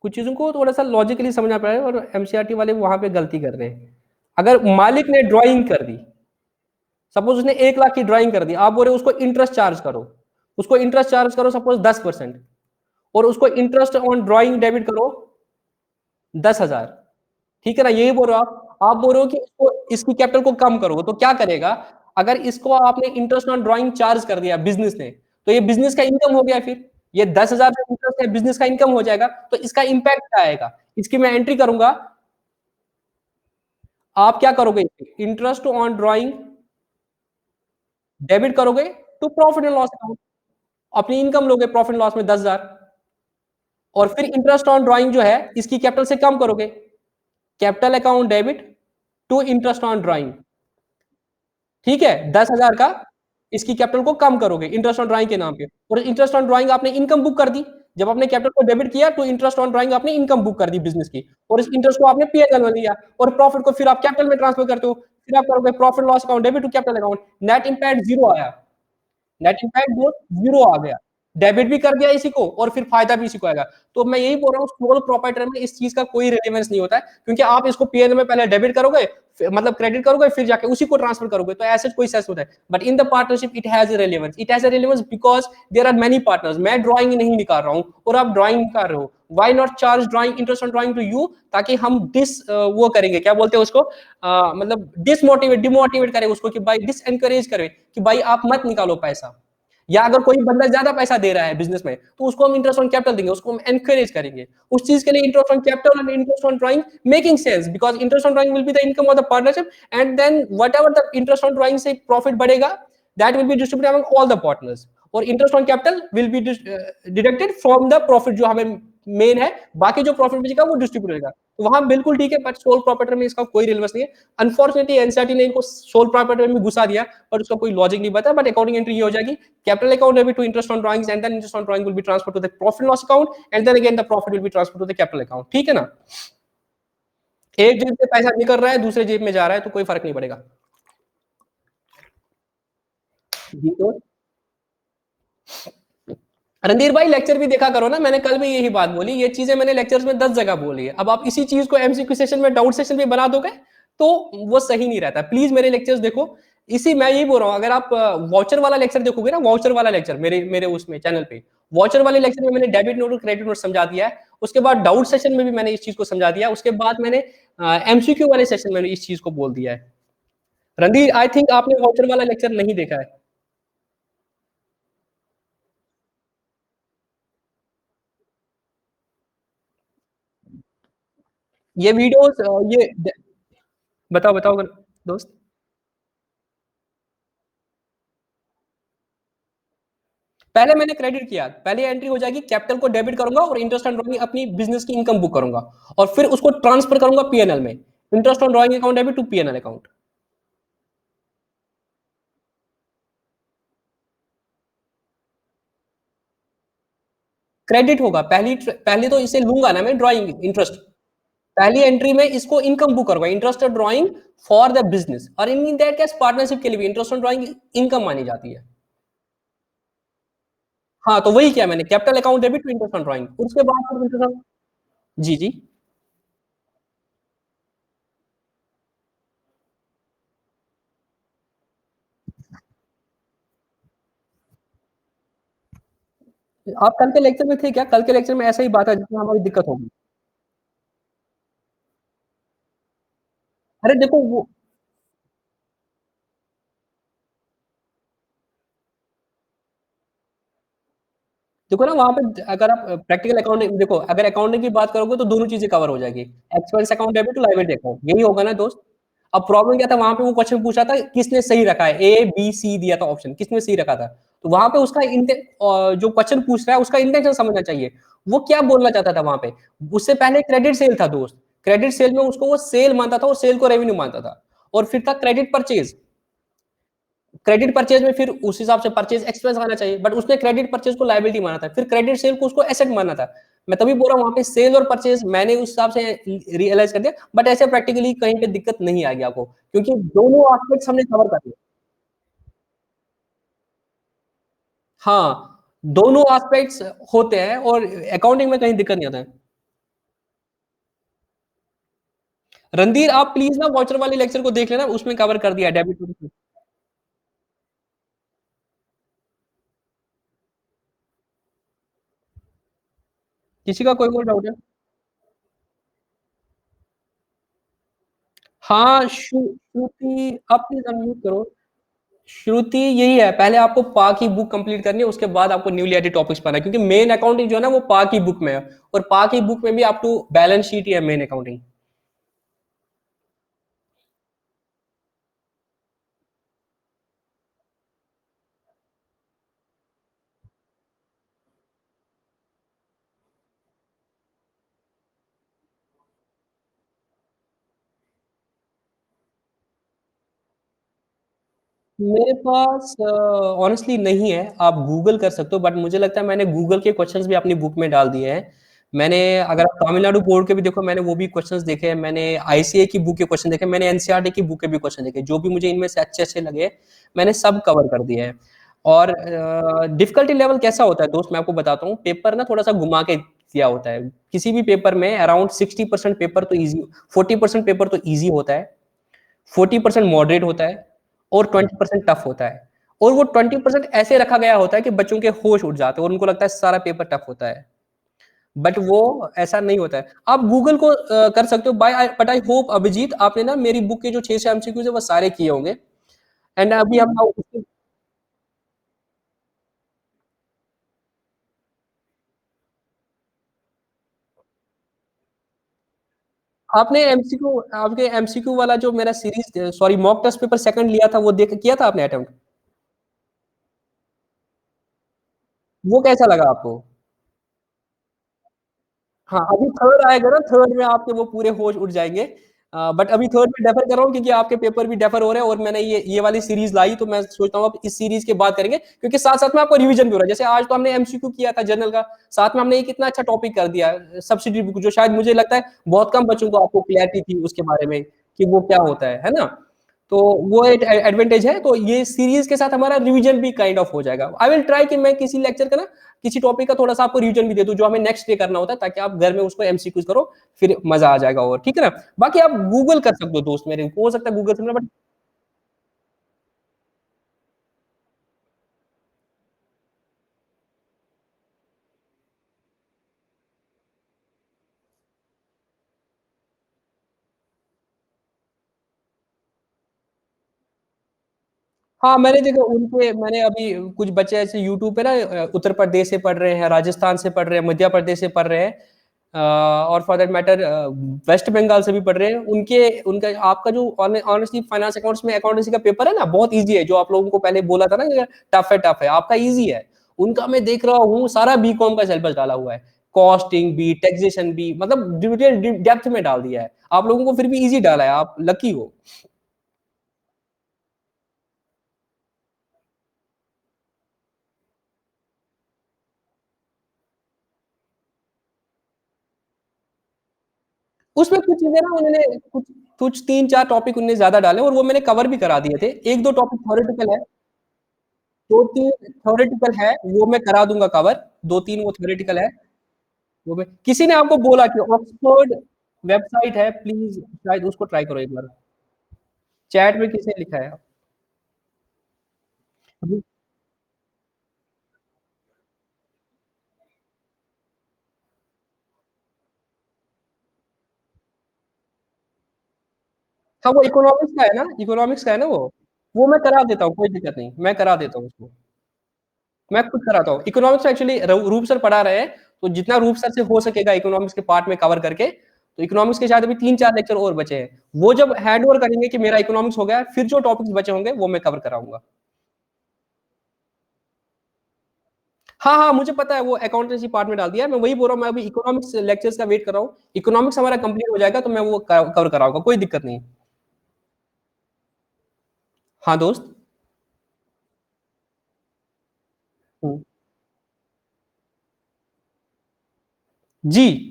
कुछ चीजों को थोड़ा सा लॉजिकली समझना पड़ेगा, और एमसीआरटी वाले वहां पे गलती कर रहे हैं। अगर मालिक ने ड्राइंग कर दी, सपोज उसने 1 लाख की ड्राइंग कर दी, आप बोल रहे हो उसको इंटरेस्ट चार्ज करो, उसको इंटरेस्ट चार्ज करो सपोज 10%, और उसको इंटरेस्ट ऑन ड्राइंग डेबिट करो 10,000। ठीक है ना, यही बोल रहे हो आप बोल रहे हो कि इसको, इसकी कैपिटल को कम करोगे तो क्या करेगा? अगर इसको आपने इंटरेस्ट ऑन ड्राइंग चार्ज कर दिया बिजनेस ने, तो ये बिजनेस का इनकम हो गया, फिर ये 10,000 का इंटरेस्ट है, बिजनेस का इनकम हो जाएगा। तो इसका इंपैक्ट क्या आएगा? इसकी मैं एंट्री करूंगा, आप क्या करोगे? इंटरेस्ट ऑन ड्राइंग डेबिट करोगे to profit and loss account, अपनी इनकम लोगे प्रॉफिट एंड लॉस में 10,000, और फिर इंटरेस्ट ऑन ड्राइंग जो है इसकी कैपिटल से कम करोगे, capital account debit to interest on drawing. ठीक है, 10,000 का इसकी कैपिटल को कम करोगे इंटरेस्ट ऑन ड्राइंग के नाम पे, और इंटरेस्ट ऑन ड्राइंग आपने इनकम बुक कर दी। जब आपने कैपिटल को डेबिट किया तो इंटरेस्ट ऑन ड्राइंग आपने इनकम बुक कर दी बिजनेस की, और इस इंटरेस्ट को आपने पीएनएल में लिया, और प्रॉफिट को फिर आप कैपिटल में ट्रांसफर करते हो, फिर आप करोगे profit loss account debit to capital account, net impact zero आया, नेट इंपैक्ट बहुत जीरो आ गया, डेबिट भी कर दिया इसी को और फिर फायदा भी इसी को आएगा। तो मैं यही बोल रहा हूँ, सोल प्रोप्राइटर में इस चीज का कोई रिलेवेंस नहीं होता है, क्योंकि आप इसको पीएनएल में पहले डेबिट करोगे, मतलब क्रेडिट करोगे, फिर जाके उसी को ट्रांसफर करोगे, तो ऐसे कोई सेंस होता है। But in the partnership it has relevance, it has relevance because there are many partners. मैं ड्राइंग नहीं निकाल रहा हूँ और आप ड्राइंग निकाल रहे हो, why not charge drawing interest on drawing to you, ताकि हम वो करेंगे, क्या बोलते हैं उसको, मतलब डिसमोटिवेट डिमोटिवेट करें उसको, कि भाई डिस एनकरेज करें कि भाई आप मत निकालो पैसा। या अगर कोई बंदा ज्यादा पैसा दे रहा है बिजनेस में, तो उसको हम इंटरेस्ट ऑन कैपिटल देंगे, उसको हम एनकरेज करेंगे उस चीज के लिए। Interest on capital and interest on drawing making sense, because interest on drawing will be the income of the partnership, and then whatever the interest on drawing से profit बढ़ेगा, that will be distributed among all the partners, और interest on capital will be deducted from the profit जो हमें main है, बाकी जो profit बचेगा वो डिस्ट्रीब्यूट होगा। तो वहां बिल्कुल ठीक है, बट सोल प्रॉपर्टर में इसका कोई रिलेवेंस नहीं है। अनफॉर्चुनेटली एनसीईआरटी ने इनको सोल प्रॉपर्टर में घुसा दिया, पर उसका कोई लॉजिक नहीं बता। बट अकाउंटिंग एंट्री ये हो जाएगी, capital account debit to interest on drawings, and then interest on drawing will be transferred to the profit loss account, and then again the profit will be transferred to the capital account. ठीक है ना, एक जेब से पैसा निकल रहा है दूसरे जेब में जा रहा है, तो कोई फर्क नहीं पड़ेगा। जी तो रणधीर भाई, लेक्चर भी देखा करो ना, मैंने कल भी यही बात बोली, ये चीजें मैंने लेक्चर्स में 10 जगह बोली है। अब आप इसी चीज को एमसीक्यू सेशन में, डाउट सेशन में बना दोगे तो वो सही नहीं रहता। प्लीज मेरे लेक्चर्स देखो। इसी मैं यही बोल रहा हूँ, अगर आप वाउचर वाला लेक्चर देखोगे ना, वाउचर वाला लेक्चर मेरे मेरे उसमें चैनल पे, वाउचर वाले लेक्चर में मैंने डेबिट नोट और क्रेडिट नोट समझा दिया है। उसके बाद डाउट सेशन में भी मैंने इस चीज को समझा दिया, उसके बाद मैंने एमसीक्यू वाले सेशन में इस चीज को बोल दिया है। रणधीर, आई थिंक आपने वाउचर वाला लेक्चर नहीं देखा है। ये वीडियोस, ये बताओ बताओ दोस्त। पहले मैंने क्रेडिट किया, पहले एंट्री हो जाएगी, कैपिटल को डेबिट करूंगा और इंटरेस्ट ऑन ड्रॉइंग अपनी बिजनेस की इनकम बुक करूंगा, और फिर उसको ट्रांसफर करूंगा पीएनएल में, interest on drawing account debit to PNL account. Credit होगा, पहली पहले तो इसे लूंगा ना मैं ड्रॉइंग इंटरेस्ट, पहली एंट्री में इसको इनकम बुक करूंगा, interest on drawing for the business, और इन दैट केस पार्टनरशिप के लिए भी इंटरेस्ट ऑन ड्रॉइंग इनकम मानी जाती है। हाँ, तो वही किया मैंने, capital account debit to interest on drawing, उसके बाद फिर जी जी, आप कल के लेक्चर में थे क्या? कल के लेक्चर में ऐसा ही बात है जिसमें हमारी दिक्कत होगी। अरे देखो वो, देखो ना वहां पे, अगर आप प्रैक्टिकल अकाउंटिंग देखो, अगर अकाउंटिंग की बात करोगे तो दोनों चीजें कवर हो जाएगी, expense account debit to liability account, यही होगा ना दोस्त। अब प्रॉब्लम क्या था, वहां पे वो क्वेश्चन पूछा था किसने सही रखा है, ए बी सी दिया था ऑप्शन, किसने सही रखा था, तो वहां पे उसका जो क्वेश्चन पूछ रहा है उसका इंटेंशन समझना चाहिए, वो क्या बोलना चाहता था वहां पे। उससे पहले क्रेडिट सेल था दोस्त, क्रेडिट सेल में उसको वो सेल मानता था और सेल को रेवेन्यू मानता था, और फिर था क्रेडिट परचेज। क्रेडिट परचेज में फिर उस हिसाब से परचेज एक्सपेंस आना चाहिए, बट उसने क्रेडिट परचेज को लायबिलिटी माना था, फिर क्रेडिट सेल को उसको एसेट माना था। मैं तभी बोल रहा हूँ वहां पे सेल और परचेज मैंने उस हिसाब से रियलाइज कर दिया, बट ऐसे प्रैक्टिकली कहीं पे दिक्कत नहीं आएगी आपको, क्योंकि दोनों एस्पेक्ट्स हमने कवर कर दिए। हाँ, दोनों एस्पेक्ट्स होते हैं और अकाउंटिंग में कहीं दिक्कत नहीं आता है। रणधीर आप प्लीज ना वाचर वाले लेक्चर को देख लेना, उसमें कवर कर दिया डेबिट। किसी का कोई और डाउट है? हाँ, श्रुति आप प्लीज अनम्यूट करो। श्रुति यही है, पहले आपको पा की बुक कंप्लीट करनी है, उसके बाद आपको न्यूली एडेड टॉपिक्स पढ़ना है, क्योंकि मेन अकाउंटिंग जो है ना वो पा की बुक में है, और पा की बुक में भी आप टू बैलेंस शीट ही है मेन अकाउंटिंग। मेरे पास ऑनेस्टली नहीं है, आप गूगल कर सकते हो, बट मुझे लगता है मैंने गूगल के क्वेश्चंस भी अपनी बुक में डाल दिए हैं। मैंने, अगर आप तमिलनाडु बोर्ड के भी देखो, मैंने वो भी क्वेश्चंस देखे हैं, मैंने आईसीए की बुक के क्वेश्चन देखे, मैंने एनसीईआरटी की बुक के भी क्वेश्चन देखे, जो भी मुझे इनमें से अच्छे अच्छे लगे मैंने सब कवर कर दिए हैं। और डिफिकल्टी लेवल कैसा होता है दोस्त, मैं आपको बताता हूँ, पेपर ना थोड़ा सा घुमा के दिया होता है, किसी भी पेपर में अराउंड 60% पेपर तो ईजी, 40% पेपर तो ईजी होता है, 40% मॉडरेट होता है, और 20% टफ होता है। और वो 20% ऐसे रखा गया होता है कि बच्चों के होश उड़ जाते हैं और उनको लगता है सारा पेपर टफ होता है, बट वो ऐसा नहीं होता है। आप गूगल को कर सकते हो bye, but I hope Abhijit आपने ना मेरी बुक के जो 6 से एमसीक्यूज है वो सारे किए होंगे। एंड अभी हम आपने एमसीक्यू, आपके एमसीक्यू वाला जो मेरा series, sorry mock test paper second लिया था, वो देख किया था आपने अटेम्प्ट? वो कैसा लगा आपको? हाँ, अभी थर्ड आएगा ना, थर्ड में आपके वो पूरे होश उड़ जाएंगे। बट अभी थर्ड में डेफर कर रहा हूँ, क्योंकि आपके पेपर भी डेफर हो रहे हैं, और मैंने ये वाली सीरीज लाई, तो मैं सोचता हूँ अब इस सीरीज के बाद करेंगे, क्योंकि साथ साथ में आपको रिवीजन भी हो रहा है। जैसे आज तो हमने एमसीक्यू किया था जनरल का, साथ में हमने एक इतना अच्छा टॉपिक कर दिया सब्सिडी बुक, जो शायद मुझे लगता है बहुत कम बच्चों को आपको क्लैरिटी थी उसके बारे में कि वो क्या होता है ना। तो वो एक एडवांटेज है, तो ये सीरीज के साथ हमारा रिवीजन भी काइंड ऑफ हो जाएगा। आई विल ट्राई कि मैं किसी लेक्चर का ना, किसी टॉपिक का थोड़ा सा आपको रिवीजन भी दे दूं, जो हमें नेक्स्ट डे करना होता है, ताकि आप घर में उसको एमसीक्यूज करो, फिर मजा आ जाएगा। और ठीक है ना, बाकी आप गूगल कर सकते हो दोस्त मेरे, हो सकता है गूगल से, बट हाँ, मैंने देखा उनके, मैंने अभी कुछ बच्चे ऐसे यूट्यूब पे ना उत्तर प्रदेश से पढ़ रहे हैं, राजस्थान से पढ़ रहे हैं, मध्य प्रदेश से पढ़ रहे हैं, और for that matter West Bengal से भी पढ़ रहे हैं। उनके उनका आपका जो ऑनेस्टली फाइनेंस अकाउंट्स में अकाउंटेंसी का पेपर है ना, बहुत इजी है, जो आप लोगों को पहले बोला था ना टफ है, आपका इजी है। उनका मैं देख रहा हूँ सारा बीकॉम का सिलेबस डाला हुआ है, कॉस्टिंग भी, टैक्सेशन भी, मतलब डिटेल डेप्थ में डाल दिया है आप लोगों को, फिर भी इजी डाला है, आप लकी हो। उसमें कुछ चीजें ना उन्होंने, कुछ कुछ 3-4 टॉपिक उन्होंने ज्यादा डाले, और वो मैंने कवर भी करा दिए थे। 1-2 टॉपिक थ्योरेटिकल है, 2-3 थ्योरेटिकल है, वो मैं करा दूंगा कवर, 2-3 वो थ्योरेटिकल है। वो मैं, किसी ने आपको बोला कि ऑक्सफोर्ड वेबसाइट है, प्लीज शायद उसको ट्राई करो एक बार। चैट में किसने लिखा है? हाँ, वो इकोनॉमिक्स का है ना, इकोनॉमिक्स का है ना वो मैं करा देता हूँ, कोई दिक्कत नहीं, मैं करा देता हूँ उसको। मैं खुद कराता हूँ इकोनॉमिक्स, एक्चुअली रूप सर पढ़ा रहे हैं, तो जितना रूप सर से हो सकेगा इकोनॉमिक्स के पार्ट में कवर करके। तो इकोनॉमिक्स के शायद अभी 3-4 लेक्चर और बचे हैं, वो जब हैंड ओवर करेंगे कि मेरा इकोनॉमिक्स हो गया, फिर जो टॉपिक्स बचे होंगे वो मैं कवर कराऊंगा। हाँ हाँ, मुझे पता है, वो अकाउंटेंसी पार्ट में डाल दिया है, मैं वही बोल रहा हूँ, मैं अभी इकोनॉमिक्स लेक्चर्स का वेट कर रहा हूँ। इकोनॉमिक्स हमारा कंप्लीट हो जाएगा तो मैं वो कवर कराऊंगा, कोई दिक्कत नहीं। हाँ दोस्त। जी,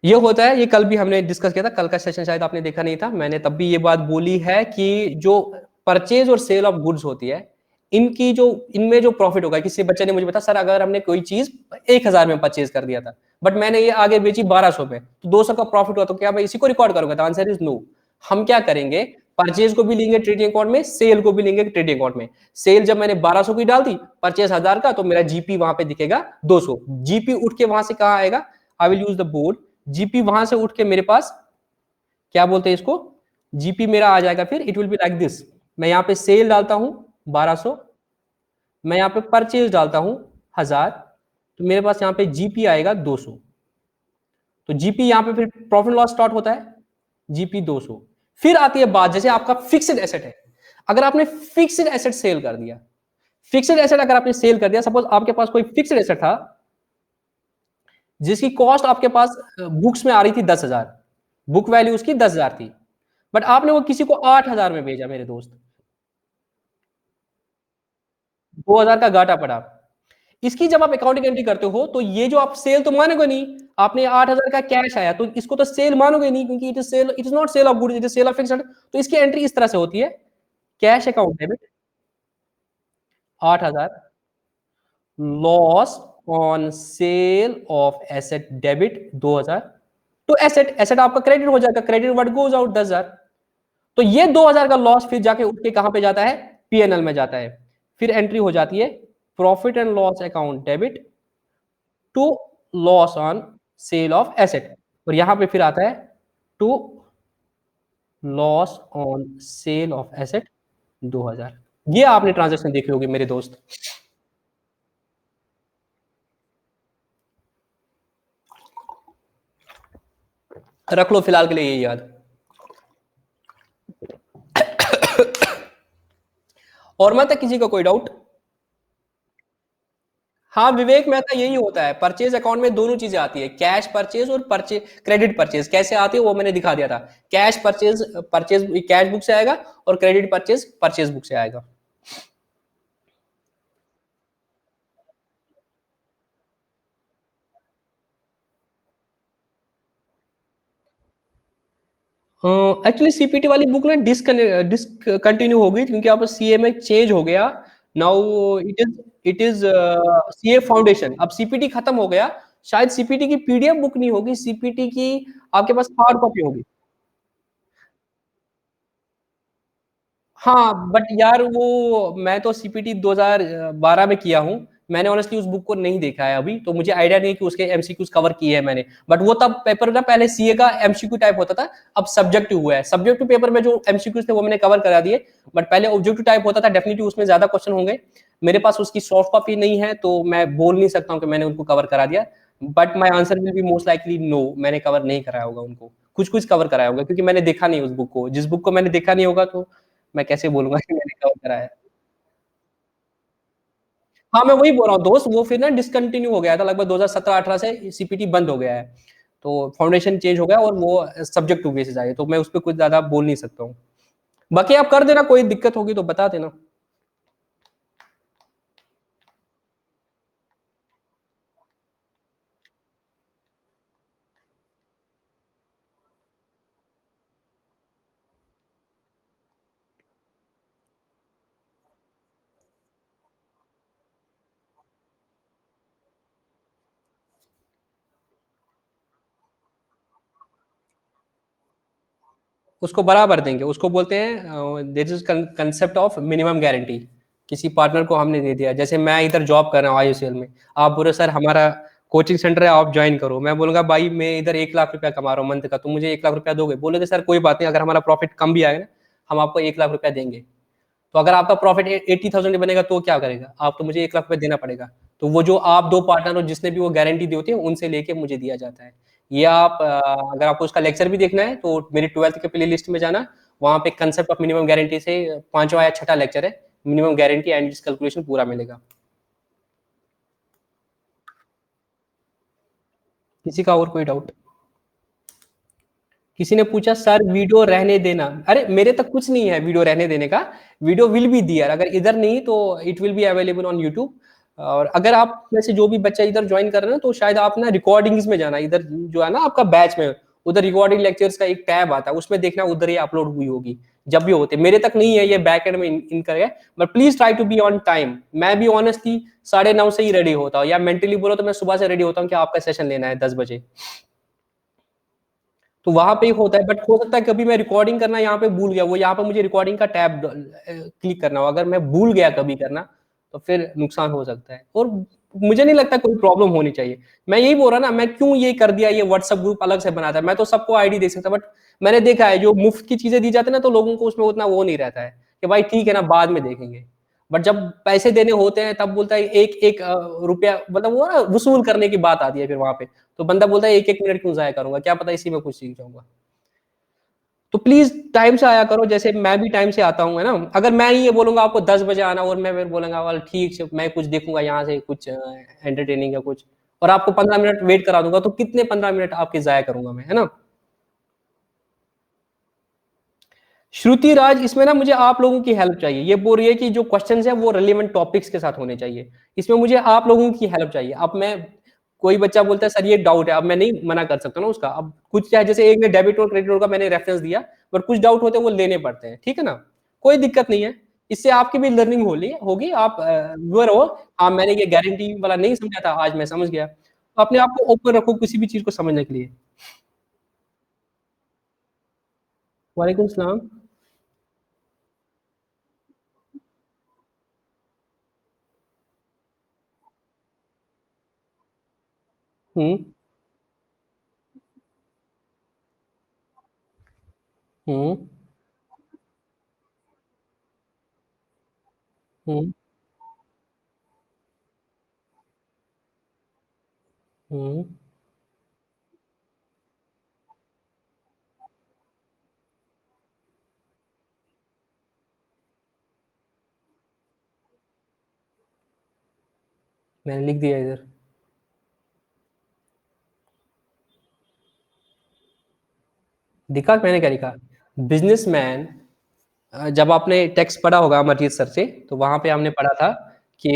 ये होता है, ये कल भी हमने डिस्कस किया था, कल का सेशन शायद आपने देखा नहीं था, मैंने तब भी ये बात बोली है कि जो परचेज और सेल ऑफ गुड्स होती है, इनकी जो इनमें जो प्रॉफिट होगा, किसी बच्चे ने मुझे बताया सर अगर हमने कोई चीज 1000 में परचेज कर दिया था, बट मैंने ये आगे बेची 1200 में, तो 200 का प्रॉफिट हुआ, तो क्या मैं इसी को रिकॉर्ड करूंगा? तो आंसर इज नो। हम क्या करेंगे, परचेज को भी लेंगे ट्रेडिंग अकाउंट में, सेल को भी लेंगे ट्रेडिंग अकाउंट में। सेल जब मैंने 1200 की डाल दी, परचेज 1000 का, तो मेरा जीपी वहां पे दिखेगा 200। जीपी उठ के वहां से कहां आएगा? आई will use the board. GP वहां से उठ के मेरे पास क्या बोलते हैं इसको, जीपी मेरा आ जाएगा, फिर it will be like this. मैं यहाँ पे सेल डालता हूं 1200, मैं यहाँ पे परचेज डालता हूं 1000, तो मेरे पास यहाँ पे जीपी आएगा 200। तो जीपी यहाँ पे फिर प्रॉफिट लॉस स्टार्ट होता है, जीपी 200। फिर आती है बात, जैसे आपका फिक्स्ड एसेट है, अगर आपने फिक्स्ड एसेट सेल कर दिया, फिक्स्ड एसेट अगर आपने सेल कर दिया, सपोज आपके पास कोई फिक्स्ड एसेट था जिसकी कॉस्ट आपके पास बुक्स में आ रही थी 10,000, बुक वैल्यू उसकी 10,000 थी, बट आपने वो किसी को 8,000 में भेजा मेरे दोस्त, 2,000 का घाटा पड़ा। इसकी जब आप अकाउंटिंग एंट्री करते हो, तो ये जो आप सेल तो मानोगे नहीं, आपने 8,000 का कैश आया, तो इसको तो सेल मानोगे नहीं, क्योंकि it is sale, it is not sale of goods, it is sale of fixed. तो इसकी एंट्री इस तरह से होती है, cash account debit 8,000, loss on sale of asset debit 2,000, तो एसेट एसेट आपका क्रेडिट हो जाएगा, क्रेडिट व्हाट गोज आउट 10,000। तो ये 2,000 का लॉस फिर जाके उठ के कहां पे जाता है? पीएनएल में जाता है। फिर एंट्री हो जाती है profit and loss account debit to loss on sale of asset, और यहां पे फिर आता है to loss on sale of asset 2,000। ये आपने ट्रांजेक्शन देखी होगी मेरे दोस्त। रख लो फिलहाल के लिए ये याद। और मत है किसी का कोई डाउट? हाँ विवेक मेहता, यही होता है, परचेज अकाउंट में दोनों चीजें आती है, कैश परचेज और परचेज क्रेडिट परचेज। कैसे आती है वो मैंने दिखा दिया था। Cash purchase purchase cash book से आएगा, और क्रेडिट परचेज परचेज बुक से आएगा। एक्चुअली सीपीटी वाली बुक ना डिसकंटिन्यू हो गई, क्योंकि अब सीए में चेंज हो गया। Now it is CA foundation. अब सीपीटी खत्म हो गया, शायद सीपीटी की पीडीएफ बुक नहीं होगी, सीपीटी की आपके पास हार्ड कॉपी होगी। हाँ बट यार वो मैं तो सीपीटी 2012 में किया हूँ, मैंने ऑनेस्टली उस बुक को नहीं देखा है अभी, तो मुझे आइडिया नहीं कि उसके एमसीक्यूज कवर किए हैं मैंने। बट वो तब पेपर ना पहले सीए का एमसीक्यू टाइप होता था, अब सब्जेक्टिव हुआ है। सब्जेक्टिव पेपर में जो एमसीक्यूज थे वो मैंने कवर करा दिए, बट पहले ऑब्जेक्टिव टाइप होता था, डेफिनेटली उसमें ज्यादा क्वेश्चन होंगे। मेरे पास उसकी सॉफ्ट कॉपी नहीं है, तो मैं बोल नहीं सकता हूँ कि मैंने उनको कवर करा दिया, but my answer will be most likely no, मैंने कवर नहीं कराया होगा उनको, कुछ कुछ कवर कराया होगा, क्योंकि मैंने देखा नहीं उस बुक को। जिस बुक को मैंने देखा नहीं होगा, तो मैं कैसे बोलूंगा कि मैंने कवर कराया। हाँ मैं वही बोल रहा हूँ दोस्त, वो फिर ना डिसकंटिन्यू हो गया था लगभग 2017-18 से, सीपीटी बंद हो गया है, तो फाउंडेशन चेंज हो गया और वो सब्जेक्ट टू बेसिस आई, तो मैं उस पर कुछ ज्यादा बोल नहीं सकता हूँ। बाकी आप कर देना, कोई दिक्कत होगी तो बता देना। उसको बराबर देंगे, उसको बोलते हैं this is concept of minimum guarantee. किसी पार्टनर को हमने दे दिया, जैसे मैं इधर जॉब कर रहा हूँ आईयूसीएल में, आप बोले सर हमारा कोचिंग सेंटर है आप ज्वाइन करो, मैं बोलूंगा भाई मैं इधर 1 लाख रुपया कमा रहा हूँ मंथ का, तुम मुझे 1 लाख रुपया दोगे? बोलोगे सर कोई बात नहीं, अगर हमारा प्रॉफिट कम भी आएगा ना, हम आपको 1 लाख रुपया देंगे। तो अगर आपका प्रॉफिट 80,000 बनेगा तो क्या करेगा? आप तो मुझे 1 लाख रुपया देना पड़ेगा। तो वो जो आप दो पार्टनर हो जिसने भी वो गारंटी दी होती है, उनसे लेके मुझे दिया जाता है। ये आप अगर आपको उसका लेक्चर भी देखना है तो मेरी 12th के प्ले लिस्ट में जाना, वहां पे कंसेप्ट ऑफ मिनिमम गारंटी से 5वां या 6ठा लेक्चर है, minimum guarantee and it's calculation पूरा मिलेगा। किसी का और कोई डाउट? किसी ने पूछा सर वीडियो रहने देना, अरे मेरे तक कुछ नहीं है वीडियो रहने देने का, वीडियो विल बी दियर, अगर इधर नहीं तो it will be available on YouTube. और अगर आप में से जो भी बच्चा इधर ज्वाइन कर रहे हैं ना, तो शायद आप ना रिकॉर्डिंग्स में जाना, इधर जो है ना आपका बैच में, उधर रिकॉर्डिंग लेक्चर्स का एक टैब आता है, उसमें देखना उधर ही अपलोड हुई होगी जब भी होते। मेरे तक नहीं है ये, बैक एंड में इनका है, but please try to be on time. मैं भी ऑनेस्टली 9:30 से ही रेडी होता हूँ, या मेंटली बोलो तो मैं सुबह से रेडी होता हूँ कि आपका सेशन लेना है 10 बजे। तो वहां पे ही होता है, बट हो सकता है कभी मैं रिकॉर्डिंग करना यहाँ पे भूल गया, वो यहाँ पे मुझे रिकॉर्डिंग का टैब क्लिक करना हो, अगर मैं भूल गया कभी करना तो फिर नुकसान हो सकता है, और मुझे नहीं लगता कोई प्रॉब्लम होनी चाहिए। मैं यही बोल रहा ना, मैं क्यों ये कर दिया, ये व्हाट्सएप ग्रुप अलग से बनाता है, मैं तो सबको आईडी दे सकता, बट मैंने देखा है जो मुफ्त की चीजें दी जाती है ना, तो लोगों को उसमें उतना वो नहीं रहता है कि भाई ठीक है ना बाद में देखेंगे। बट जब पैसे देने होते हैं तब बोलता है एक एक रुपया, मतलब वो ना वसूल करने की बात आती है फिर वहां पे, तो बंदा बोलता है एक एक मिनट क्यों जाया करूंगा, क्या पता इसी में कुछ सीख जाऊंगा। तो प्लीज टाइम से आया करो, जैसे मैं भी टाइम से आता हूँ, है ना। अगर मैं ये बोलूंगा आपको 10 बजे आना, और मैं फिर बोलूंगा वाल ठीक से मैं कुछ देखूंगा यहाँ से कुछ एंटरटेनिंग या कुछ, और आपको 15 मिनट वेट करा दूंगा, तो कितने 15 मिनट आपके जाया करूंगा मैं, है ना। श्रुति राज, इसमें ना मुझे आप लोगों की हेल्प चाहिए। ये बोल रही है कि जो क्वेश्चंस है वो रिलेवेंट टॉपिक्स के साथ होने चाहिए, इसमें मुझे आप लोगों की हेल्प चाहिए। अब मैं, कोई बच्चा बोलता है सर ये डाउट है, अब मैं नहीं मना कर सकता ना उसका। अब कुछ क्या है, जैसे एक ने डेबिट और क्रेडिट का मैंने रेफरेंस दिया, बट कुछ डाउट होते हैं वो लेने पड़ते हैं, ठीक है ना। कोई दिक्कत नहीं है, इससे आपकी भी लर्निंग होगी, आप व्यूअर हो। हाँ, मैंने ये गारंटी वाला नहीं समझा था, आज मैं समझ गया। तो अपने आप को ओपन रखो किसी भी चीज को समझने के लिए। वालेकुम सलाम। हम्म। हम्म। हम्म। हम्म। मैंने लिख दिया इधर। दिखा मैंने क्या लिखा। बिजनेसमैन, जब आपने टेक्स्ट पढ़ा होगा अमरजीत सर से, तो वहां पे हमने पढ़ा था कि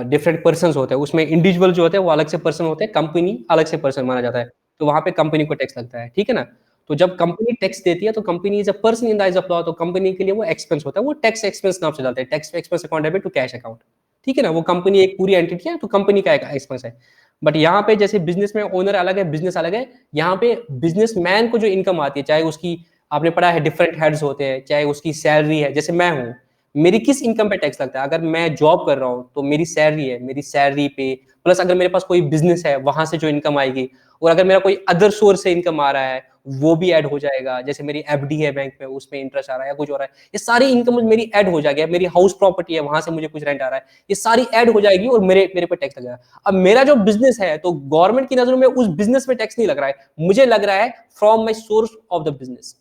डिफरेंट पर्सन होते हैं, उसमें इंडिविजुअल जो होते हैं वो अलग से पर्सन होते हैं, कंपनी अलग से पर्सन माना जाता है। तो वहां पे कंपनी को टैक्स लगता है, ठीक है ना। तो जब कंपनी टैक्स देती है तो company is a person in the eyes of law, तो कंपनी के लिए वो एक्सपेंस होता है, वो टैक्स एक्सपेंस नाम से जाता है, tax expense account debit to cash account, ठीक है ना। वो कंपनी एक पूरी एंटिटी है, तो कंपनी का एक्सपेंस है। बट यहाँ पे जैसे बिजनेस में ओनर अलग है, बिजनेस अलग है, यहाँ पे बिजनेसमैन को जो इनकम आती है, चाहे उसकी, आपने पढ़ा है डिफरेंट हेड्स होते हैं, चाहे उसकी सैलरी है, जैसे मैं हूँ, मेरी किस इनकम पे टैक्स लगता है। अगर मैं जॉब कर रहा हूँ तो मेरी सैलरी है, मेरी सैलरी पे प्लस अगर मेरे पास कोई बिजनेस है वहां से जो इनकम आएगी, और अगर मेरा कोई अदर सोर्स से इनकम आ रहा है वो भी ऐड हो जाएगा, जैसे मेरी एफडी है बैंक में, उसमें इंटरेस्ट आ रहा है या कुछ हो रहा है, ये सारी इनकम मेरी ऐड हो जाएगी। मेरी हाउस प्रॉपर्टी है, वहां से मुझे कुछ रेंट आ रहा है, ये सारी ऐड हो जाएगी और मेरे मेरे पे टैक्स लगेगा। अब मेरा जो बिजनेस है, तो गवर्नमेंट की नजरों में उस बिजनेस में टैक्स नहीं लग रहा है, मुझे लग रहा है from my source of the business.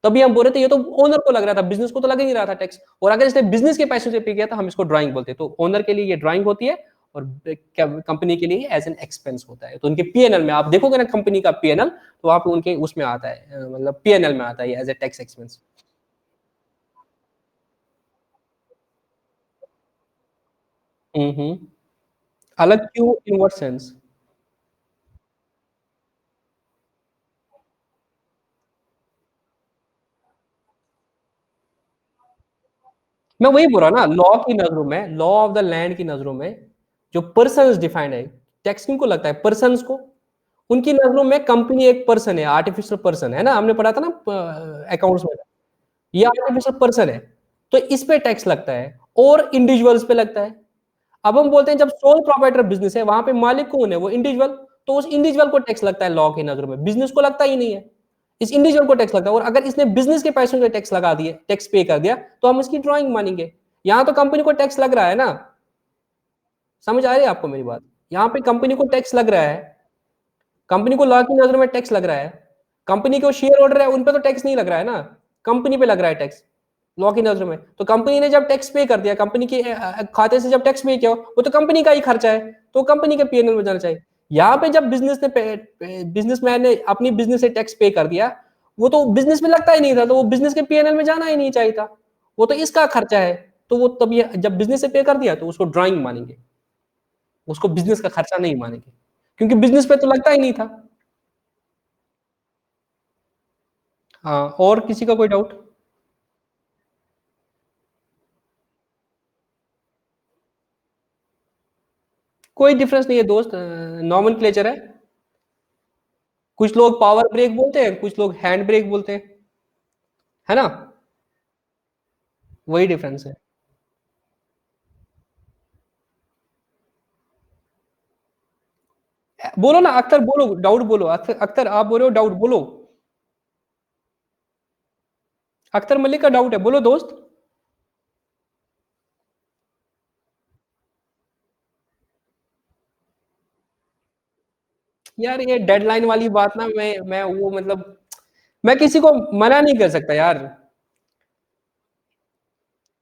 तभी हम बोल रहे थे ये तो ओनर को लग रहा था, बिजनेस को तो लग ही नहीं रहा था टैक्स। और अगर इसने बिजनेस के पैसों से पे किया तो हम इसको ड्राइंग बोलते हैं। तो ओनर के लिए ये ड्राइंग होती है, और कंपनी के लिए एज एन एक्सपेंस होता है। तो उनके पीएनएल में आप देखोगे ना कंपनी का पीएनएल, तो आप उनके उसमें आता है, मतलब पीएनएल में आता है एज ए टैक्स एक्सपेंस। हम्म। अलग क्यों, इन व्हाट सेंस। मैं वही बोल रहा ना, लॉ की नजरों में, लॉ ऑफ द लैंड की नजरों में जो पर्सन डिफाइंड है, टैक्स किनको लगता है, पर्सन को। उनकी नजरों में कंपनी एक पर्सन है, आर्टिफिशियल पर्सन है ना, हमने पढ़ा था ना अकाउंट्स में, ये आर्टिफिशियल पर्सन है। तो इस पे टैक्स लगता है और इंडिविजुअल्स पे लगता है। अब हम बोलते हैं जब सोल प्रोप्राइटर बिजनेस है, वहां पे मालिक कौन है, वो इंडिविजुअल। तो उस इंडिविजुअल को टैक्स लगता है लॉ की नजरों में, बिजनेस को लगता ही नहीं है। इस इंडिविजुअल को टैक्स लगता है, और अगर इसने बिजनेस के पैसों के टैक्स लगा दिए, टैक्स पे कर दिया, तो हम इसकी ड्राइंग मानेंगे। यहां तो कंपनी को टैक्स लग रहा है ना, समझ आ रही है आपको मेरी बात। यहाँ पे कंपनी को टैक्स लग रहा है, कंपनी को लॉ की नजर में टैक्स लग रहा है। कंपनी के शेयर होल्डर है उन पे तो टैक्स नहीं लग रहा है ना, कंपनी पे लग रहा है टैक्स लॉ की नजर में। तो कंपनी ने जब टैक्स पे कर दिया, कंपनी के खाते से जब टैक्स पे किया, वो तो कंपनी का ही खर्चा है, तो कंपनी के पीएनएल में जाना चाहिए। यहाँ पे जब बिजनेसमैन ने अपनी बिजनेस से टैक्स पे कर दिया, वो तो बिजनेस में लगता ही नहीं था, तो वो बिजनेस के पीएनएल में जाना ही नहीं चाहिए था, वो तो इसका खर्चा है। तो वो तब ये जब बिजनेस से पे कर दिया तो उसको ड्राइंग मानेंगे। उसको बिजनेस का खर्चा नहीं मानेंगे, क्योंकि बिजनेस पे तो लगता ही नहीं था। हाँ, और किसी का कोई डाउट? कोई डिफरेंस नहीं है दोस्त, नॉमेनक्लेचर है। कुछ लोग पावर ब्रेक बोलते हैं, कुछ लोग हैंड ब्रेक बोलते हैं, है ना? वही डिफरेंस है। बोलो ना अख्तर, बोलो डाउट बोलो, अख्तर अख्तर आप बोलो डाउट बोलो। अख्तर मलिक का डाउट है, बोलो दोस्त। यार ये डेडलाइन वाली बात ना, मैं वो मतलब मैं किसी को मना नहीं कर सकता यार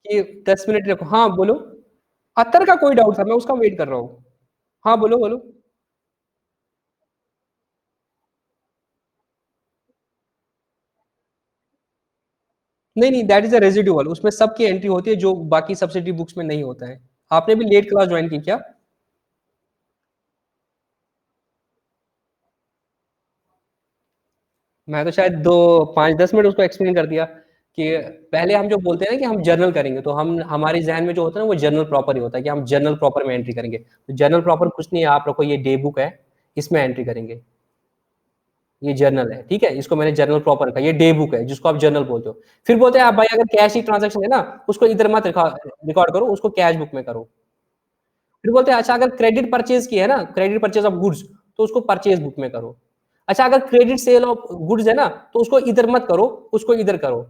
कि 10 मिनट रखो। हाँ बोलो। अत्तर का कोई डाउट था, मैं उसका वेट कर रहा हूँ। हाँ बोलो बोलो। नहीं नहीं, दैट इज अ रेजिडुअल, उसमें सबकी एंट्री होती है जो बाकी सब्सिडी बुक्स में नहीं होता है। आपने भी लेट क्लास ज्वाइन की क्या? मैं तो शायद दो 5-10 मिनट उसको एक्सप्लेन कर दिया कि पहले हम जो बोलते हैं ना कि हम जर्नल करेंगे, तो हम हमारे जहन में जो होता है ना वो जर्नल प्रॉपर ही होता है कि हम जर्नल प्रॉपर में एंट्री करेंगे। तो जर्नल प्रॉपर कुछ नहीं है, आप रखो ये डे बुक है, इसमें एंट्री करेंगे। ये जर्नल है, ठीक है, इसको मैंने जर्नल प्रॉपर रखा, ये डे बुक है जिसको आप जर्नल बोलते हो। फिर बोलते हैं आप भाई अगर कैश ही ट्रांजेक्शन है ना, उसको इधर मत रिकॉर्ड करो, उसको कैश बुक में करो। फिर बोलते हैं अच्छा अगर क्रेडिट परचेज की है ना, क्रेडिट परचेज ऑफ गुड्स, तो उसको परचेज बुक में करो। अच्छा अगर क्रेडिट सेल ऑफ गुड्स है ना, तो उसको इधर मत करो, उसको इधर करो,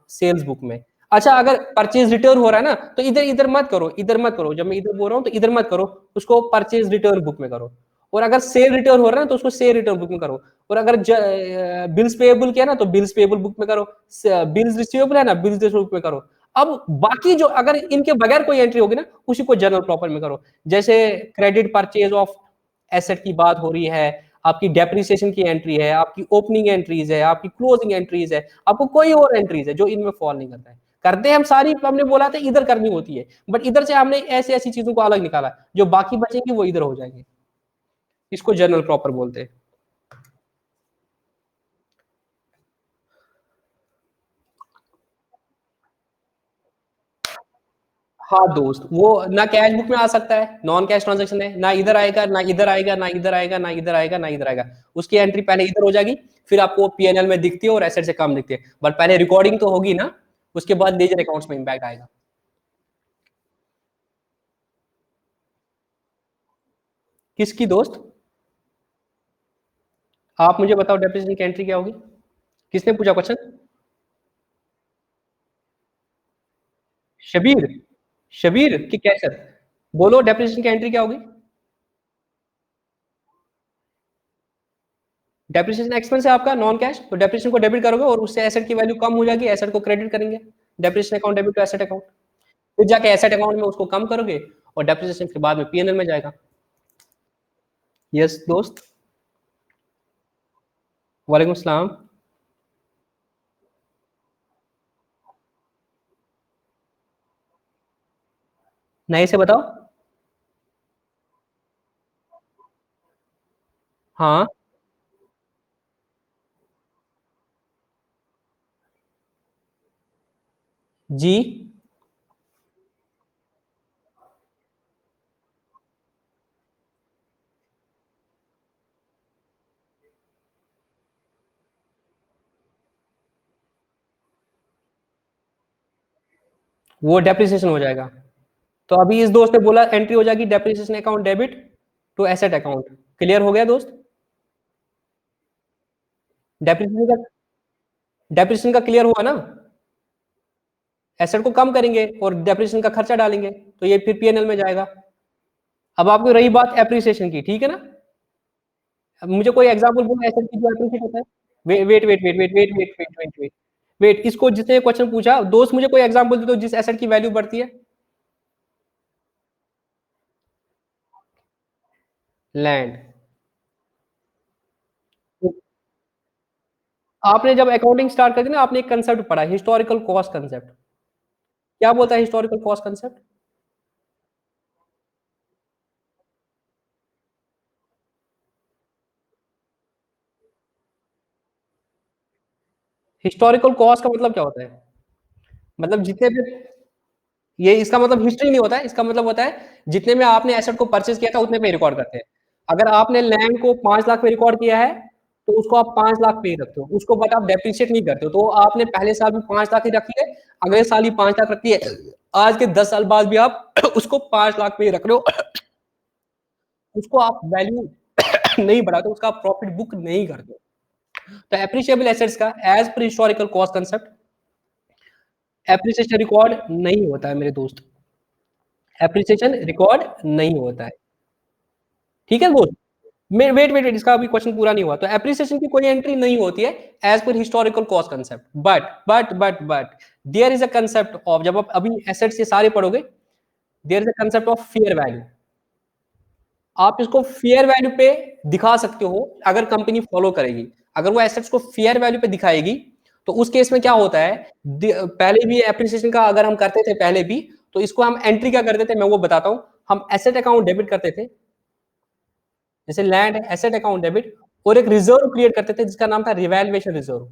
सेल्स बुक में। अच्छा अगर परचेज रिटर्न हो रहा है ना, तो इधर इधर मत करो, इधर मत करो, जब मैं इधर बोल रहा हूँ तो इधर मत करो, उसको परचेज रिटर्न बुक में करो। और अगर सेल रिटर्न हो रहा है ना, तो उसको सेल रिटर्न बुक में करो। और अगर बिल्स पेएबल किया ना, तो बिल्स पेएबल बुक में करो। बिल्स रिसीवेबल है ना, बिल्स रिसीवेबल बुक में करो। अब बाकी जो अगर इनके बगैर कोई एंट्री होगी ना, उसी को जर्नल प्रॉपर में करो। जैसे क्रेडिट परचेज ऑफ एसेट की बात हो रही है, आपकी डेप्रिसिएशन की एंट्री है, आपकी ओपनिंग एंट्रीज है, आपकी क्लोजिंग एंट्रीज है, आपको कोई और एंट्रीज है जो इनमें फॉल नहीं करता है। करते हैं हम सारी, हमने बोला था इधर करनी होती है, बट इधर से हमने ऐसी ऐसी चीजों को अलग निकाला, जो बाकी बचेंगे वो इधर हो जाएंगे। इसको जनरल प्रॉपर बोलते हैं। हाँ दोस्त, वो ना कैश बुक में आ सकता है, नॉन कैश ट्रांजेक्शन है, ना इधर आएगा ना इधर आएगा ना इधर आएगा ना इधर आएगा ना इधर आएगा। उसकी एंट्री पहले इधर हो जाएगी, फिर आपको पीएनएल में दिखती है और एसेट से कम दिखती है, बट पहले रिकॉर्डिंग तो होगी ना, उसके बाद लेजर अकाउंट्स में इम्पैक्ट आएगा। किसकी दोस्त? आप मुझे बताओ डेप्रिसिएशन की एंट्री क्या होगी? किसने पूछा क्वेश्चन? शबीर। शबीर की कैसे? बोलो डेप्रिसिएशन की एंट्री क्या होगी? डेप्रिसिएशन एक्सपेंस है आपका नॉन कैश, तो डेप्रिसिएशन को डेबिट करोगे और उससे एसेट की वैल्यू कम हो जाएगी, एसेट को क्रेडिट करेंगे। Depreciation account debit to asset account. फिर जाके एसेट अकाउंट में उसको कम करोगे और डेप्रिसिएशन के बाद में पीएनएल में जाएगा। यस दोस्त। वालेकुम सलाम। नए से बताओ। हाँ जी। वो डेप्रिसिएशन हो जाएगा। तो अभी इस दोस्त ने बोला एंट्री हो जाएगी depreciation account debit to asset account. Clear हो गया दोस्त? डेप्रिसिएशन का, डेप्रिसिएशन का क्लियर हुआ ना? एसेट को कम करेंगे और डेप्रिसिएशन का खर्चा डालेंगे, तो ये फिर पीएनएल में जाएगा। अब आपको रही बात एप्रिसिएशन की, ठीक है ना? अब मुझे कोई एग्जांपल बोलो एसेट की जो एप्रिसिएट होता है। Wait wait wait wait wait wait wait wait wait wait, इसको जिसने क्वेश्चन पूछा दोस्त, मुझे कोई एग्जांपल दे दो जिस एसेट की वैल्यू बढ़ती है। लैंड। आपने जब अकाउंटिंग स्टार्ट कर दी ना, आपने एक कंसेप्ट पढ़ा, हिस्टोरिकल कॉस्ट कंसेप्ट। क्या बोलता है historical cost concept? Historical cost का मतलब क्या होता है? मतलब जितने भी ये इसका मतलब हिस्ट्री नहीं होता है, इसका मतलब होता है जितने में आपने एसेट को परचेज़ किया था उतने पे रिकॉर्ड करते हैं। अगर आपने लैंड को 5 लाख में रिकॉर्ड किया है, तो उसको आप 5 लाख पे ही रखते हो, उसको बट आप डेप्रिशिएट नहीं करते हो। तो आपने पहले साल भी 5 लाख ही रख लिए, अगले साल ही 5 लाख रख लिए, आज के 10 साल बाद भी आप उसको 5 लाख पे ही रख रहे हो, उसको आप वैल्यू नहीं बढ़ाते, उसका आप प्रॉफिट बुक नहीं करते हो। तो एप्रिशिएबल एसेट्स का as per historical cost concept appreciation record नहीं होता है मेरे दोस्त, एप्रिसिएशन रिकॉर्ड नहीं होता है। ठीक है दोस्त? वेट इसका अभी क्वेश्चन पूरा नहीं हुआ। तो एप्रिसिएशन की कोई एंट्री नहीं होती है as per historical cost concept, but there is a concept of, जब आप अभी एसेट्स ये सारे पढ़ोगे, there is a concept of fair value. आप इसको फेयर वैल्यू पे दिखा सकते हो अगर कंपनी फॉलो करेगी। अगर वो एसेट्स को फेयर वैल्यू पे दिखाएगी तो उस केस में क्या होता है, पहले भी एप्रिसिएशन का अगर हम करते थे पहले भी, तो इसको हम एंट्री क्या करते थे मैं वो बताता हूं। हम एसेट अकाउंट डेबिट करते थे, जैसे लैंड एसेट अकाउंट डेबिट, और एक रिजर्व क्रिएट करते थे जिसका नाम था रिवैल्यूएशन रिजर्व।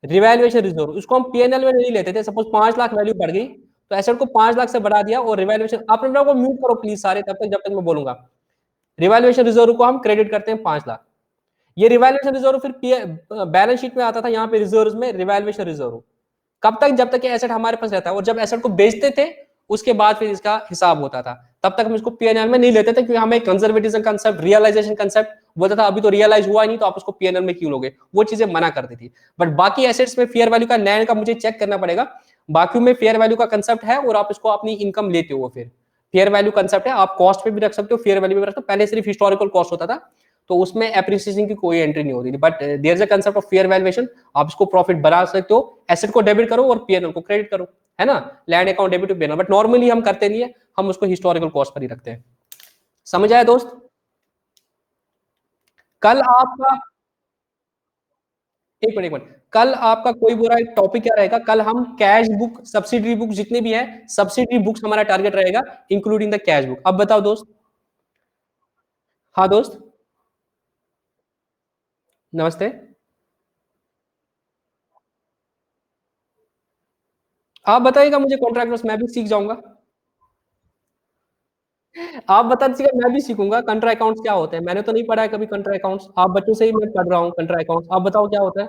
रिवैल्यूएशन रिजर्व उसको हम पीएनएल में नहीं लेते थे। सपोज 5 लाख वैल्यू बढ़ गई तो एसेट को 5 लाख से बढ़ा दिया, और रिवैल्यूएशन, आप अपने को म्यूट करो प्लीज सारे तब तक जब तक मैं बोलूंगा। रिवैल्यूएशन रिजर्व को हम क्रेडिट करते हैं 5 लाख। ये रिवैल्यूएशन रिजर्व फिर बैलेंस शीट में आता था, यहाँ पे रिजर्व में रिवैल्यूएशन रिजर्व कब तक, जब तक ये एसेट हमारे पास रहता है, और जब एसेट को बेचते थे उसके बाद फिर इसका हिसाब होता था। तब तक हम इसको पीएनएल में नहीं लेते थे, क्योंकि हमें कंजर्वेटिज्म कंसेप्ट, रियलाइजेशन कंसेप्ट बोलता था अभी तो रियलाइज हुआ नहीं तो आप उसको पीएनएल में क्यों लोगे, वो चीजें मना करती थी। बट बाकी एसेट्स में फेयर वैल्यू का, लैंड का मुझे चेक करना पड़ेगा, बाकी में फेयर वैल्यू का कंसेप्ट है और आप इसको अपनी इनकम लेते हो। फिर फेयर वैल्यू कंसेप्ट है, आप कॉस्ट पे भी रख सकते हो, फेयर वैल्यू पे भी रख सकते हो। पहले सिर्फ हिस्टोरिकल कॉस्ट होता था तो उसमें एप्रिसिएशन की कोई एंट्री नहीं होती थी, but there is a concept of fair valuation. आप इसको प्रॉफिट बढ़ा सकते हो, एसेट को डेबिट करो और पीएनएल को क्रेडिट करो, है ना, land account debit to PNL. But normally हम करते नहीं है, हम उसको हिस्टोरिकल कॉस्ट पर ही रखते हैं। समझ आया दोस्त? कल आपका, एक मिनट, कल आपका कोई बुरा टॉपिक क्या रहेगा, कल हम कैश बुक, सब्सिडरी बुक जितने भी है, सब्सिडरी बुक्स हमारा टारगेट रहेगा, इंक्लूडिंग द कैश बुक। अब बताओ दोस्त। हाँ दोस्त, नमस्ते। आप बताइएगा मुझे कॉन्ट्रैक्ट, मैं भी सीख जाऊंगा। आप बता दीजिएगा, मैं भी सीखूंगा कंट्रा अकाउंट्स क्या होते हैं। मैंने तो नहीं पढ़ा है कभी कंट्रा अकाउंट्स, आप बच्चों से ही मैं पढ़ रहा हूँ कंट्रा अकाउंट्स। आप बताओ क्या होता है।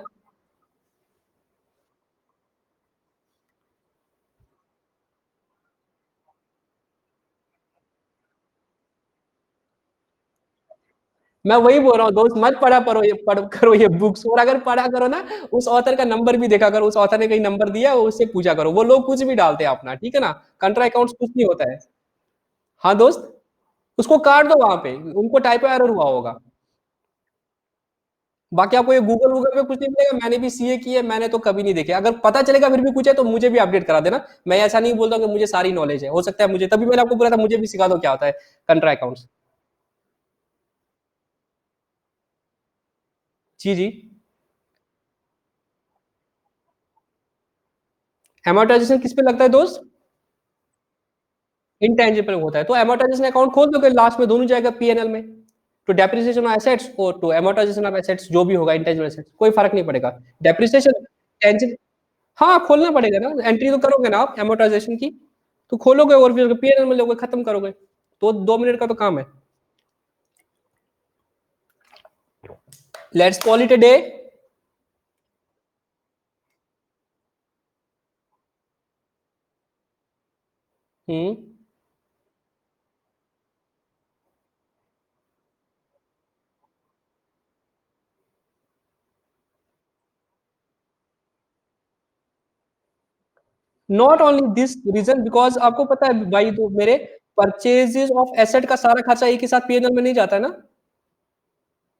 मैं वही बोल रहा हूँ दोस्त, मत पढ़ा करो ये, पढ़ करो ये बुक्स, और अगर पढ़ा करो ना, उस ऑथर का नंबर भी देखा करो, उस ऑथर ने कहीं नंबर दिया उससे पूछा करो। वो लोग कुछ भी डालते हैं अपना, ठीक है ना। कंट्रा अकाउंट्स कुछ नहीं होता है। हाँ दोस्त, उसको काट दो वहां पे, उनको टाइप एरर हुआ होगा। बाकी आपको ये गूगल वूगल पे कुछ नहीं मिलेगा। मैंने भी सीए की है, मैंने तो कभी नहीं देखे। अगर पता चलेगा फिर भी कुछ है तो मुझे भी अपडेट करा देना। मैं ऐसा नहीं बोलता कि मुझे सारी नॉलेज है, हो सकता है मुझे, तभी मैंने आपको बोला था मुझे भी सिखा दो क्या होता है कंट्रा अकाउंट्स। जी जी। एमोर्टाइजेशन किस पे लगता है दोस्त? इंटेंजिबल होता है, तो एमोर्टाइजेशन अकाउंट खोल दोगे, लास्ट में दोनों जाएगा पीएनएल में। तो डेप्रिसिएशन ऑफ एसेट्स और टू एमोर्टाइजेशन ऑफ एसेट्स, जो भी होगा इंटेंजिबल एसेट्स, कोई फर्क नहीं पड़ेगा। डेप्रिसिएशन टेंजिबल, हाँ खोलना पड़ेगा ना, एंट्री तो करोगे ना आप एमोर्टाइजेशन की, तो खोलोगे और फिर पीएनएल में लोगे, खत्म करोगे। तो 2 मिनट का तो काम है। Let's call it a day. Hmm. Not only this reason, because आपको पता है भाई, तो मेरे परचेजेस ऑफ एसेट का सारा खर्चा एक ही साथ पीएनएल में नहीं जाता है ना।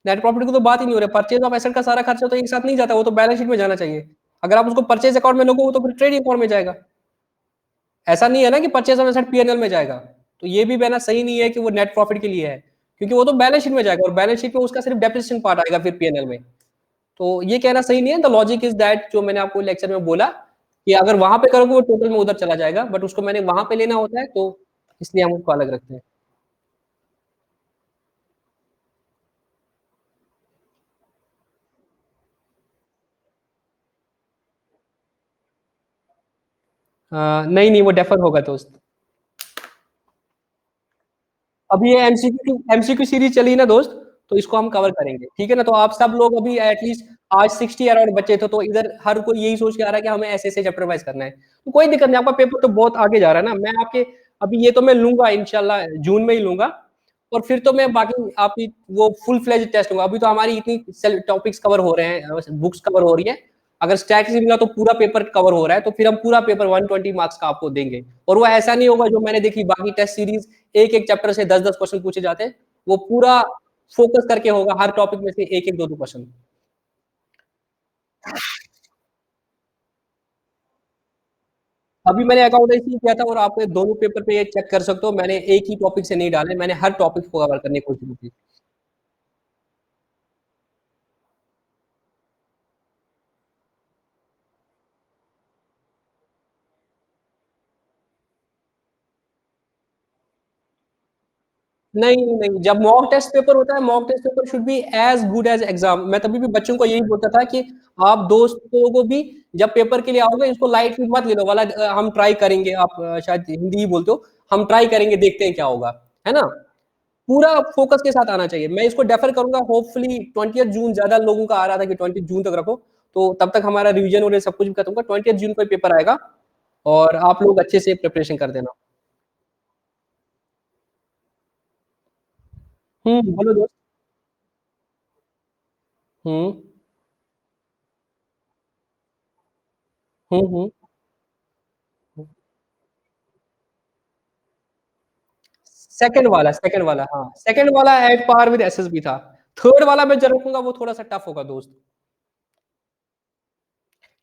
नेट प्रॉफिट की तो बात ही नहीं हो रही, परचेज ऑफ एसेट का सारा खर्चा तो एक साथ नहीं जाता, वो तो बैलेंस शीट में जाना चाहिए। अगर आप उसको परचेज अकाउंट में लोगे वो तो फिर ट्रेडिंग अकाउंट में जाएगा। ऐसा नहीं है ना कि परचेज ऑफ एसेट पीएनएल में जाएगा। तो ये भी कहना सही नहीं है कि वो नेट प्रॉफिट के लिए है, क्योंकि वो तो बैलेंस शीट में जाएगा, और बैलेंस शीट में उसका सिर्फ डेप्रिसिएशन पार्ट आएगा फिर पीएनएल में। तो ये कहना सही नहीं है। द लॉजिक इज दैट, जो मैंने आपको लेक्चर में बोला, कि अगर वहां पे करोगे वो टोटल में उधर चला जाएगा, बट उसको मैंने वहां पे लेना होता है, तो इसलिए हम उसको अलग रखते हैं। नहीं, नहीं वो डेफर होगा दोस्त। अभी ये एमसीक्यू सीरीज चली ना दोस्त, तो इसको हम कवर करेंगे, ठीक है ना? तो आप सब लोग अभी एटलीस्ट आज 60 अराउंड बच्चे थे, तो इधर हर कोई यही सोच के आ रहा है कि हमें ऐसे ऐसे चैप्टर वाइज करना है, तो कोई दिक्कत नहीं, आपका पेपर तो बहुत आगे जा रहा है ना। मैं आपके अभी ये तो मैं लूंगा इंशाल्लाह जून में ही लूंगा, और फिर तो मैं बाकी आपकी वो फुल फ्लेज टेस्ट होगा। अभी तो हमारी इतनी टॉपिक्स कवर हो रहे हैं, बुक्स कवर हो रही है, अगर स्टैटिस्टिक्स मिला तो पूरा पेपर कवर हो रहा है, तो फिर हम पूरा पेपर 120 मार्क्स का आपको देंगे। और वो ऐसा नहीं होगा जो मैंने देखी बाकी टेस्ट सीरीज, एक एक चैप्टर से 10-10 क्वेश्चन पूछे जाते हैं, वो पूरा फोकस करके होगा, हर टॉपिक में से एक एक दो दो क्वेश्चन। अभी मैंने अकाउंटेंसी किया था, और आप दोनों पेपर पे ये चेक कर सकते हो, मैंने एक ही टॉपिक से नहीं डाले, मैंने हर टॉपिक को कवर करने की कोशिश की। नहीं नहीं, जब मॉक टेस्ट पेपर होता है, mock test paper should be as good as exam. मैं तभी भी बच्चों को यही बोलता था कि आप दोस्तों को भी जब पेपर के लिए आओगे, इसको लाइटली मत ले लो वाला, हम ट्राई करेंगे, आप शायद हिंदी ही बोलते हो, हम ट्राई करेंगे देखते हैं क्या होगा, है ना? पूरा फोकस के साथ आना चाहिए। मैं इसको डेफर करूंगा, होपफुली 20 जून, ज्यादा लोगों का आ रहा था कि 20 जून तक रखो, तो तब तक हमारा रिवीजन और ये सब कुछ भी खत्म होगा। 20 जून को पेपर आएगा, और आप लोग अच्छे से प्रिपरेशन कर देना। बोलो दोस्त। हम्म हम्म। सेकंड वाला हाँ, सेकंड वाला एट पार विद एसएसबी था। थर्ड वाला मैं जरूर रखूंगा, वो थोड़ा सा टफ होगा दोस्त।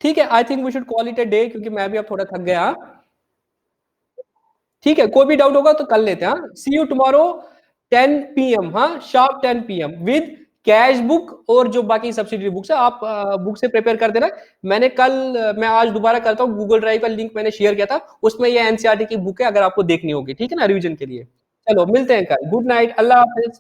ठीक है, I think we should call it a day, क्योंकि मैं भी अब थोड़ा थक गया। ठीक है, कोई भी डाउट होगा तो कल लेते हैं। सी यू टुमारो 10 PM, हाँ sharp 10 PM with cash book, और जो बाकी सब्सिडी बुक्स है आप बुक से प्रिपेयर कर देना। मैंने कल मैं आज दोबारा करता हूँ, गूगल ड्राइव का लिंक मैंने शेयर किया था, उसमें ये एनसीईआरटी की बुक है, अगर आपको देखनी होगी, ठीक है ना, रिवीजन के लिए। चलो मिलते हैं कल, गुड नाइट, अल्लाह हाफिज।